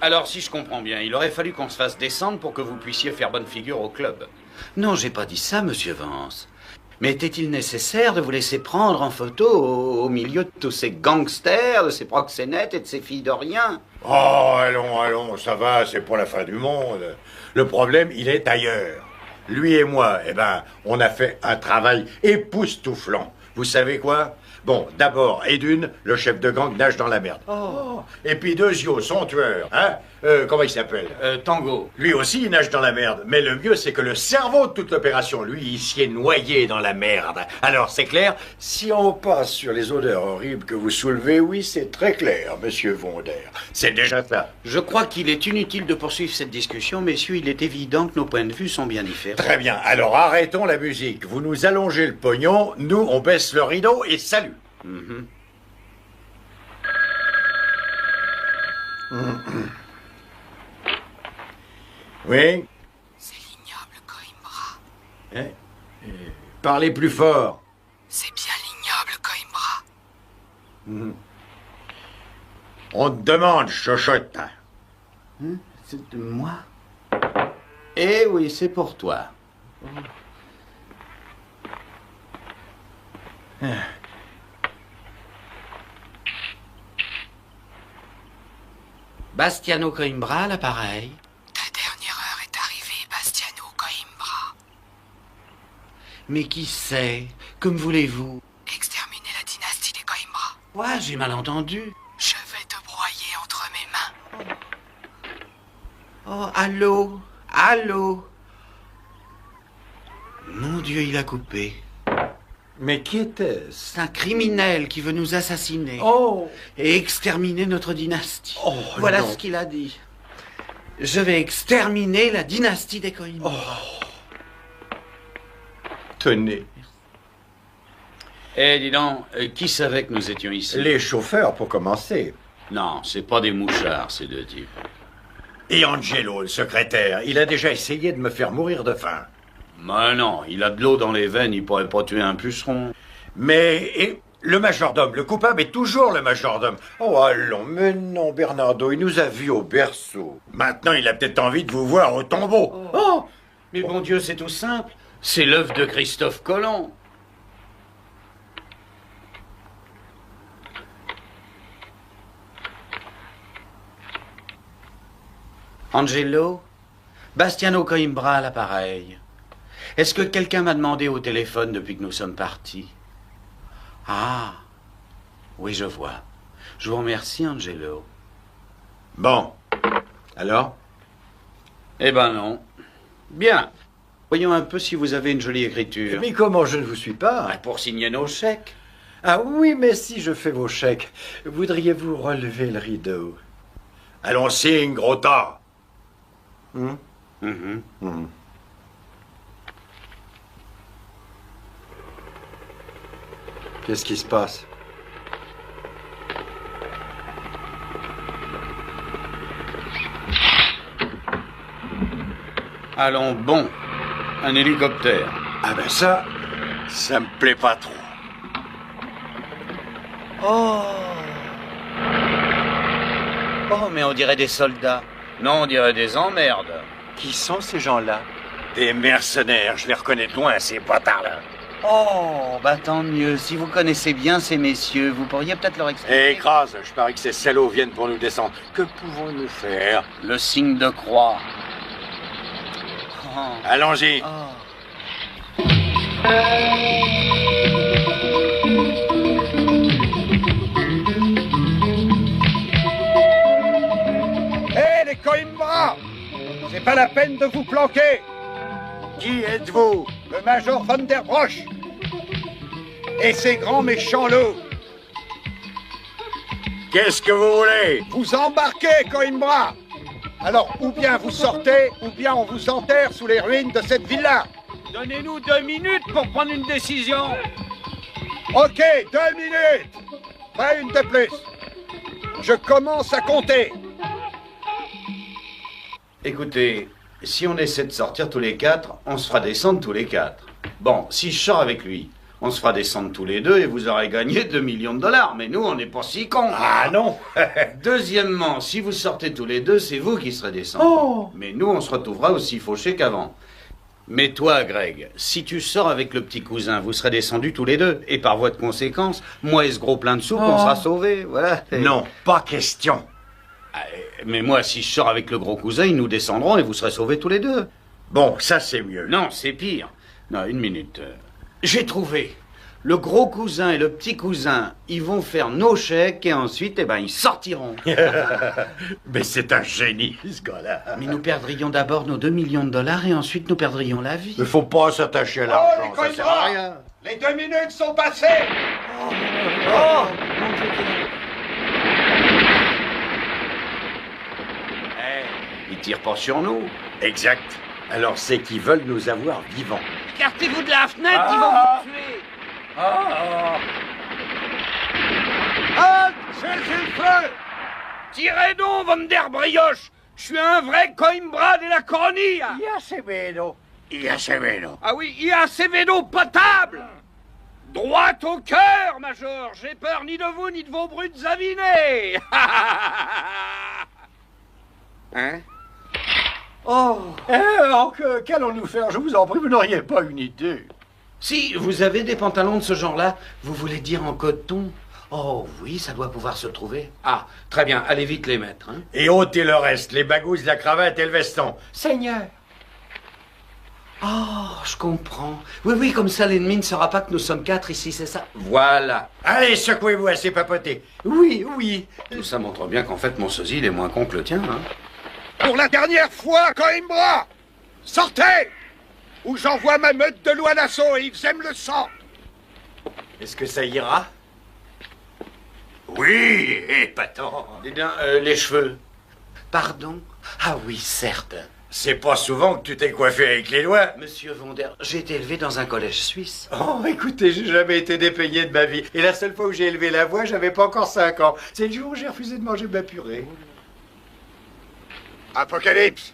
Alors, si je comprends bien, il aurait fallu qu'on se fasse descendre pour que vous puissiez faire bonne figure au club. Non, j'ai pas dit ça, monsieur Vance. Mais était-il nécessaire de vous laisser prendre en photo au milieu de tous ces gangsters, de ces proxénètes et de ces filles de rien? Oh, allons, ça va, c'est pas la fin du monde. Le problème, il est ailleurs. Lui et moi, on a fait un travail époustouflant. Vous savez quoi? Bon, d'abord, Edune, le chef de gang, nage dans la merde. Oh. Et puis Dezio, son tueur, hein? Comment il s'appelle? Tango. Lui aussi, il nage dans la merde. Mais le mieux, c'est que le cerveau de toute l'opération, lui, il s'y est noyé dans la merde. Alors, c'est clair? Si on passe sur les odeurs horribles que vous soulevez, oui, c'est très clair, monsieur Vonder. C'est déjà ça. Je crois qu'il est inutile de poursuivre cette discussion, messieurs. Il est évident que nos points de vue sont bien différents. Très bien. Alors, arrêtons la musique. Vous nous allongez le pognon, nous, on baisse le rideau et salut. Oui? C'est l'ignoble Coimbra. Parlez plus fort. C'est bien l'ignoble Coimbra. On te demande, chochotte. C'est de moi? Eh oui, c'est pour toi. Bastiano Coimbra à l'appareil. Ta dernière heure est arrivée, Bastiano Coimbra. Mais qui c'est? Que me voulez-vous? Exterminer la dynastie des Coimbra. Ouais, j'ai mal entendu. Je vais te broyer entre mes mains. Oh, allô? Allô? Mon Dieu, il a coupé. Mais qui était-ce? C'est un criminel qui veut nous assassiner. Oh! Et exterminer notre dynastie. Oh, voilà non. ce qu'il a dit. Je vais exterminer la dynastie des Coimbra. Oh. Tenez. Eh, dis donc, qui savait que nous étions ici? Les chauffeurs, pour commencer. Non, c'est pas des mouchards, ces deux types. Et Angelo, le secrétaire, il a déjà essayé de me faire mourir de faim. Mais non, il a de l'eau dans les veines, il pourrait pas tuer un puceron. Mais et le majordome, le coupable est toujours le majordome. Oh allons, mais non, Bernardo, il nous a vus au berceau. Maintenant, il a peut-être envie de vous voir au tombeau. Oh! Mais bon Dieu, c'est tout simple. C'est l'œuvre de Christophe Colomb. Angelo, Bastiano Coimbra à l'appareil. Est-ce que quelqu'un m'a demandé au téléphone depuis que nous sommes partis? Ah, oui, je vois. Je vous remercie, Angelo. Bon, alors? Eh ben non. Bien. Voyons un peu si vous avez une jolie écriture. Mais comment je ne vous suis pas? Pour signer nos chèques. Ah oui, mais si je fais vos chèques, voudriez-vous relever le rideau? Allons, signe, gros tas. Qu'est-ce qui se passe? Allons, bon. Un hélicoptère. Ah ben ça me plaît pas trop. Oh! Oh, mais on dirait des soldats. Non, on dirait des emmerdes. Qui sont ces gens-là? Des mercenaires, je les reconnais de loin, ces bâtards-là. Oh, bah tant mieux. Si vous connaissez bien ces messieurs, vous pourriez peut-être leur expliquer. Écrase, je parie que ces salauds viennent pour nous descendre. Que pouvons-nous faire? Le signe de croix. Oh. Allons-y. Hé, les Coimbra! C'est pas la peine de vous planquer! Qui êtes-vous? Le Major Van der Brosch! Et ces grands méchants loups! Qu'est-ce que vous voulez? Vous embarquez, Coimbra! Alors, ou bien vous sortez, ou bien on vous enterre sous les ruines de cette villa! Donnez-nous 2 minutes pour prendre une décision. Ok, 2 minutes! Pas une de plus! Je commence à compter! Écoutez, si on essaie de sortir tous les 4, on se fera descendre tous les 4. Bon, si je sors avec lui, on se fera descendre tous les 2 et vous aurez gagné 2 millions de dollars. Mais nous, on n'est pas si cons. Ah non. Deuxièmement, si vous sortez tous les 2, c'est vous qui serez descendus. Oh. Mais nous, on se retrouvera aussi fauchés qu'avant. Mais toi, Greg, si tu sors avec le petit cousin, vous serez descendus tous les 2. Et par voie de conséquence, moi et ce gros plein de soupe, on sera sauvés. Voilà. Non, pas question. Mais moi, si je sors avec le gros cousin, ils nous descendront et vous serez sauvés tous les 2. Bon, ça c'est mieux. Non, c'est pire. Non, une minute. J'ai trouvé. Le gros cousin et le petit cousin, ils vont faire nos chèques et ensuite, eh ben, ils sortiront. Mais c'est un génie, ce gars-là. Mais nous perdrions d'abord nos 2 millions de dollars et ensuite nous perdrions la vie. Il faut pas s'attacher à l'argent, Oh, les ça sert à Coimbra! rien. Les 2 minutes sont passées! Oh! Ils tirent pas sur nous. Exact. Alors c'est qu'ils veulent nous avoir vivants. Écartez-vous de la fenêtre, ils vont vous tuer. Ah! Cessez le feu! Tirez donc, Van der Brioche. Je suis un vrai Coimbra de la colonie. Il y a Severo. Ah oui, il y a Acevedo potable. Droit au cœur, Major. J'ai peur ni de vous, ni de vos brutes avinés. Hein? Oh. Alors qu'allons-nous faire? Je vous en prie, vous n'auriez pas une idée. Si vous avez des pantalons de ce genre-là, vous voulez dire en coton? Oh oui, ça doit pouvoir se trouver. Ah, très bien, allez vite les mettre. Hein. Et ôtez le reste, les bagouses, la cravate et le veston. Seigneur. Oh, je comprends. Oui, oui, comme ça l'ennemi ne saura pas que nous sommes 4 ici, c'est ça? Voilà. Allez, secouez-vous assez papoté. Oui, oui. Tout ça montre bien qu'en fait mon sosie, il est moins con que le tien, hein. Pour la dernière fois, Coimbra, sortez! Ou j'envoie ma meute de loup à l'assaut et ils aiment le sang. Est-ce que ça ira? Oui, épatant. Eh bien, les cheveux. Pardon? Ah oui, certes. C'est pas souvent que tu t'es coiffé avec les doigts. Monsieur Vonder, j'ai été élevé dans un collège suisse. Oh, écoutez, j'ai jamais été dépeigné de ma vie. Et la seule fois où j'ai élevé la voix, j'avais pas encore 5 ans. C'est le jour où j'ai refusé de manger ma purée. Apocalypse,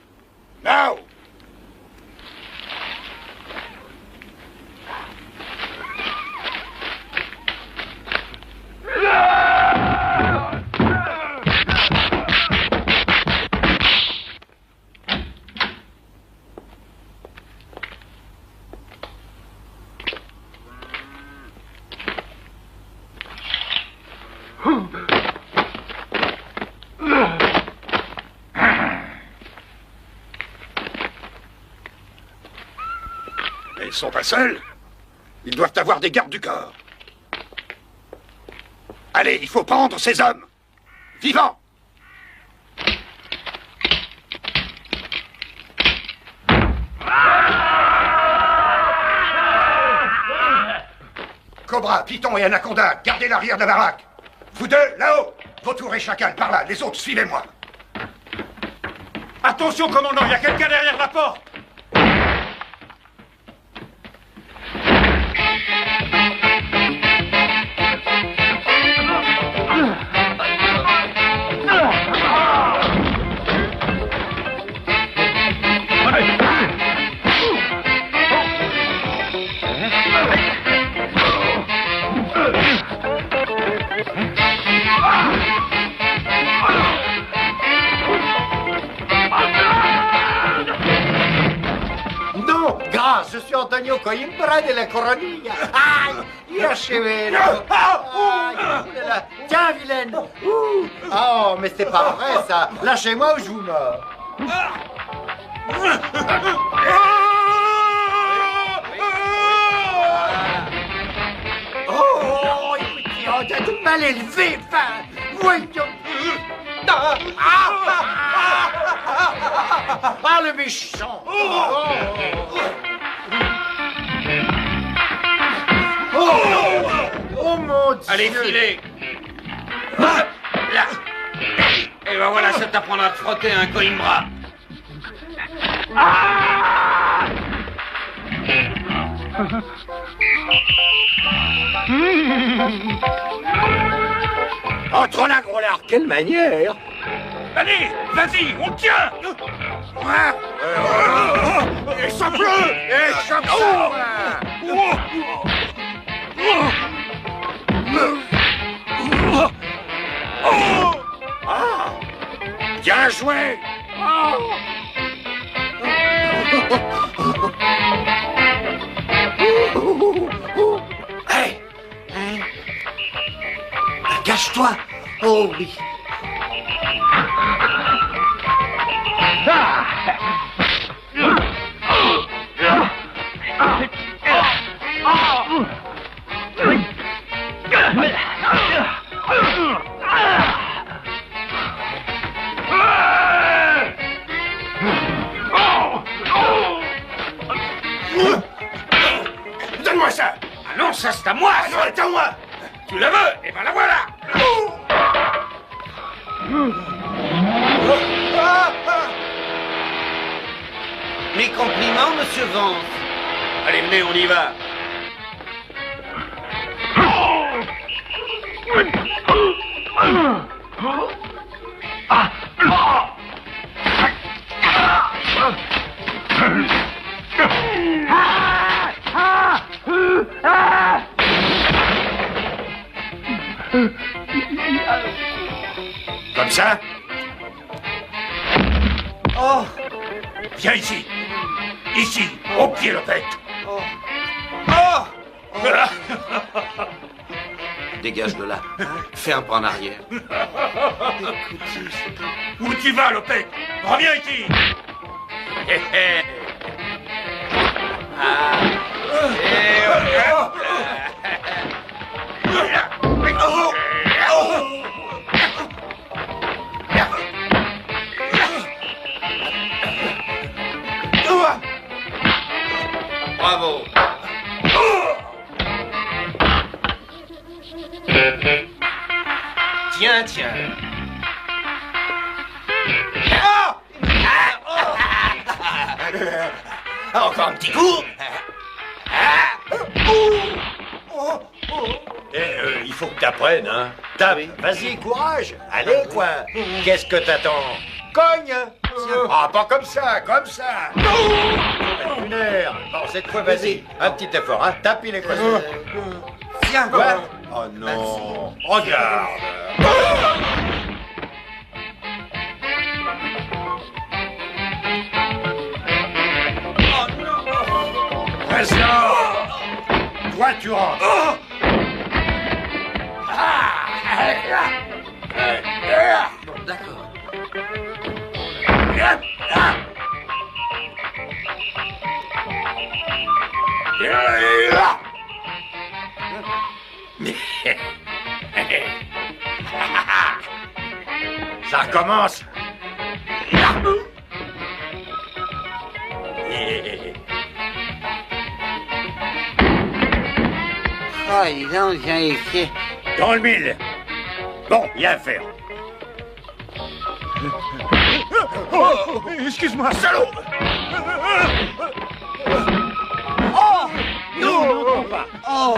now! Ils sont pas seuls. Ils doivent avoir des gardes du corps. Allez, il faut prendre ces hommes. Vivants. Cobra, Python et Anaconda, gardez l'arrière de la baraque. Vous deux, là-haut. Vautour et Chacal, par là. Les autres, suivez-moi. Attention, commandant, il y a quelqu'un derrière la porte. Je suis Antonio Coimbra de la Coronilla. Aïe, lâchez-moi. Tiens, vilaine. Oh, mais c'est pas vrai, ça. Lâchez-moi ou je vous mords. Oh, il a tout mal élevé, enfin. Voyons. Ah, le méchant. Oh mon Dieu! Allez, filez! Là! Et ben voilà, ça t'apprendra à te frotter un Coimbra! Entre la gros lard, quelle manière! Allez, vas-y, on tient! Échappe-le! Échappe-le! Bien joué! Hey! Cache-toi! Oh oui! Donne-moi ça! Ah non, ça c'est à moi! Ah non, elle est à moi! Tu la veux? Eh ben la voilà! Mes compliments, monsieur Vance. Allez, venez, on y va. Comme ça? Oh! Viens ici! Ici, au pied le pète! Oh! Dégage de là. Fais un pas en arrière. Où tu vas, Lopec? Reviens ici. Bravo. Tiens, tiens. Encore un petit coup. Il faut que t'apprennes, hein. Tape. Vas-y, courage. Allez, quoi. Qu'est-ce que t'attends? Cogne. Ah, pas comme ça, comme ça. Une heure. Bon, cette fois, vas-y. Un petit effort, hein. Tape, il est quoi. Tiens, quoi. Oh non. Regarde. Reste là. Toi, tu rentres. D'accord. Ça recommence. Oh, dis donc, viens ici. Dans le mille. Bon, il y a à faire. Oh, excuse-moi, salaud. Oh non, non, pas. Oh,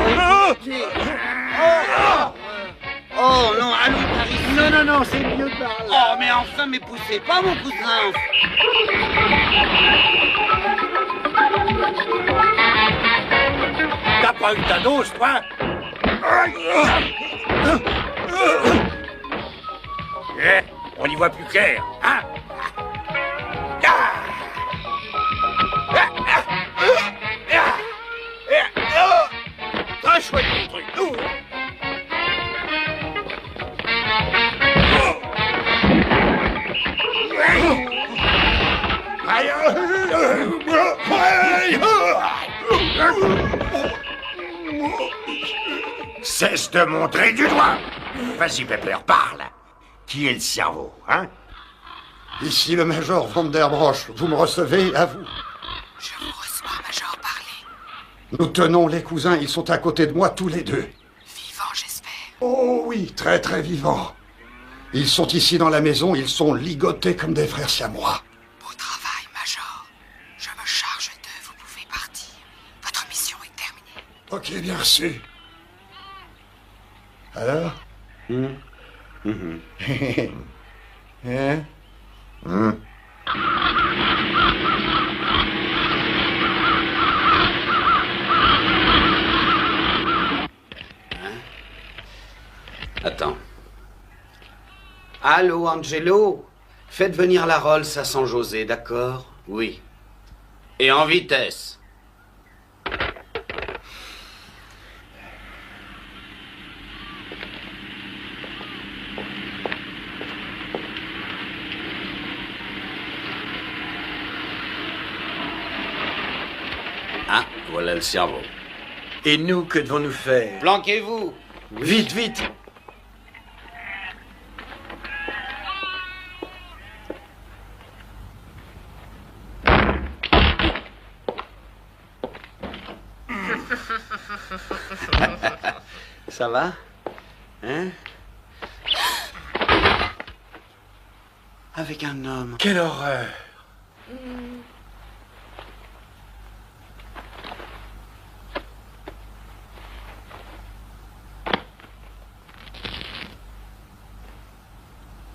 oh non, allons par ici. Non, non, non, c'est mieux par là. Oh, mais enfin, mais poussez pas, mon cousin. T'as pas eu ta dose, toi? On y voit plus clair, hein? Très chouette, mon truc. Cesse de montrer du doigt. Vas-y, Pepper, parle. Qui est le cerveau, hein? Ici le Major Van der Brosch. Vous me recevez, à vous. Je vous reçois, Major, parlez. Nous tenons les cousins, ils sont à côté de moi tous les deux. Vivants, j'espère. Oh oui, très très vivants. Ils sont ici dans la maison, ils sont ligotés comme des frères siamois. Beau travail, Major. Je me charge d'eux, vous pouvez partir. Votre mission est terminée. Ok, bien reçu. Alors? Hein? Attends. Allô, Angelo? Faites venir la Rolls à San José, d'accord? Oui. Et en vitesse. Ah, voilà le cerveau. Et nous, que devons-nous faire? Planquez-vous. Vite, vite. Ça va? Hein? Avec un homme. Quelle horreur!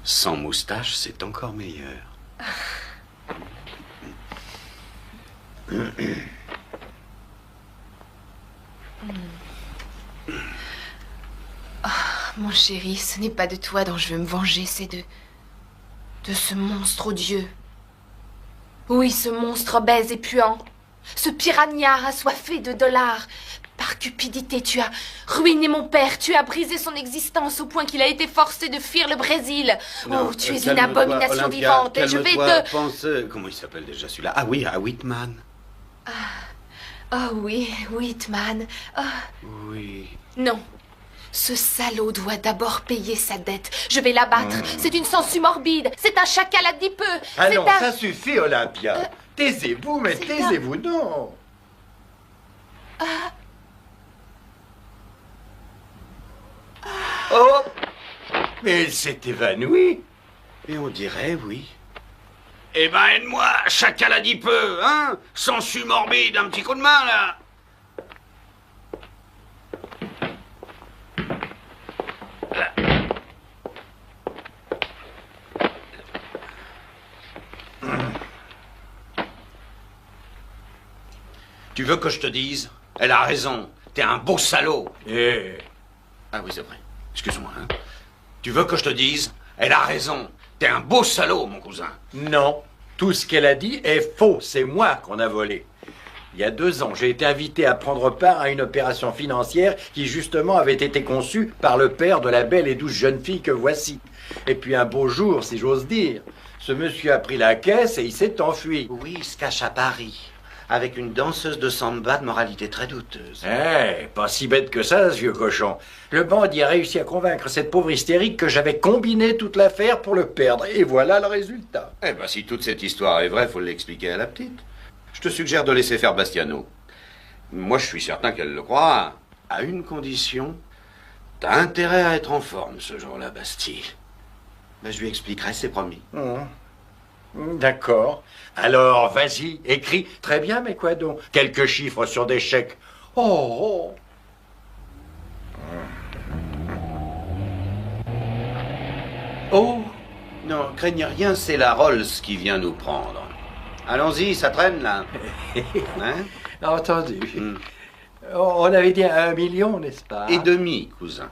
Sans moustache, c'est encore meilleur. Oh, mon chéri, ce n'est pas de toi dont je veux me venger, c'est de ce monstre odieux. Oui, ce monstre obèse et puant. Ce piranha assoiffé de dollars. Par cupidité, tu as ruiné mon père. Tu as brisé son existence au point qu'il a été forcé de fuir le Brésil. Non, oh, tu es une calme-toi, abomination Olympia, vivante et je vais te... pense... comment il s'appelle déjà celui-là? Ah oui, à Whitman. Oh oui, Whitman. Oh. Oui. Non. Ce salaud doit d'abord payer sa dette. Je vais l'abattre. C'est une sangsue morbide. C'est un chacal adipeux. Ah non, un... ça suffit, Olympia. Taisez-vous, mais taisez-vous, non. Oh! Mais elle s'est évanouie. Et on dirait, oui. Eh ben, aide-moi, chacal a dit peu, hein? Sangsue morbide, un petit coup de main, là. Tu veux que je te dise? Elle a raison. T'es un beau salaud. Ah oui, c'est vrai. Excuse-moi, hein. Tu veux que je te dise? Elle a raison. T'es un beau salaud, mon cousin. Non, tout ce qu'elle a dit est faux. C'est moi qu'on a volé. Il y a 2 ans, j'ai été invité à prendre part à une opération financière qui, justement, avait été conçue par le père de la belle et douce jeune fille que voici. Et puis un beau jour, si j'ose dire, ce monsieur a pris la caisse et il s'est enfui. Oui, il se cache à Paris, avec une danseuse de samba de moralité très douteuse. Eh, pas si bête que ça, ce vieux cochon. Le bandit a réussi à convaincre cette pauvre hystérique que j'avais combiné toute l'affaire pour le perdre. Et voilà le résultat. Eh ben, si toute cette histoire est vraie, faut l'expliquer à la petite. Je te suggère de laisser faire Bastiano. Moi, je suis certain qu'elle le croira, à une condition. T'as intérêt à être en forme ce jour-là, Bastille. Ben, je lui expliquerai, c'est promis. D'accord. Alors, vas-y, écris. Très bien, mais quoi donc? Quelques chiffres sur des chèques. Oh, Oh! Non, craignez rien, c'est la Rolls qui vient nous prendre. Allons-y, ça traîne, là. Hein? Entendu. On avait dit 1 million, n'est-ce pas? Et demi, cousin.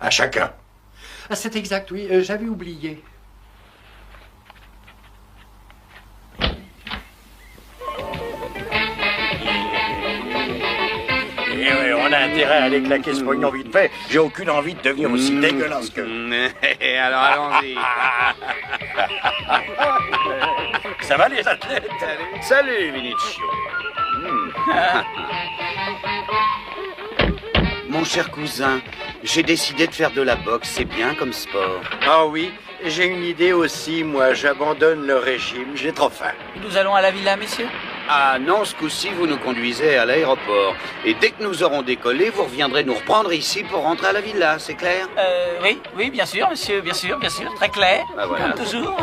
À chacun. Ah, c'est exact, oui. J'avais oublié. Eh oui, on a intérêt à aller claquer ce pognon vite fait. J'ai aucune envie de devenir aussi dégueulasse que... Alors, allons-y. Ça va, les athlètes? Salut, Vinicio. Mon cher cousin, j'ai décidé de faire de la boxe. C'est bien comme sport. Ah oui, j'ai une idée aussi. Moi, j'abandonne le régime. J'ai trop faim. Nous allons à la villa, messieurs? Ah non, ce coup-ci, vous nous conduisez à l'aéroport. Et dès que nous aurons décollé, vous reviendrez nous reprendre ici pour rentrer à la villa, c'est clair? Oui, bien sûr, monsieur, bien sûr, très clair. Ah, voilà. Comme toujours.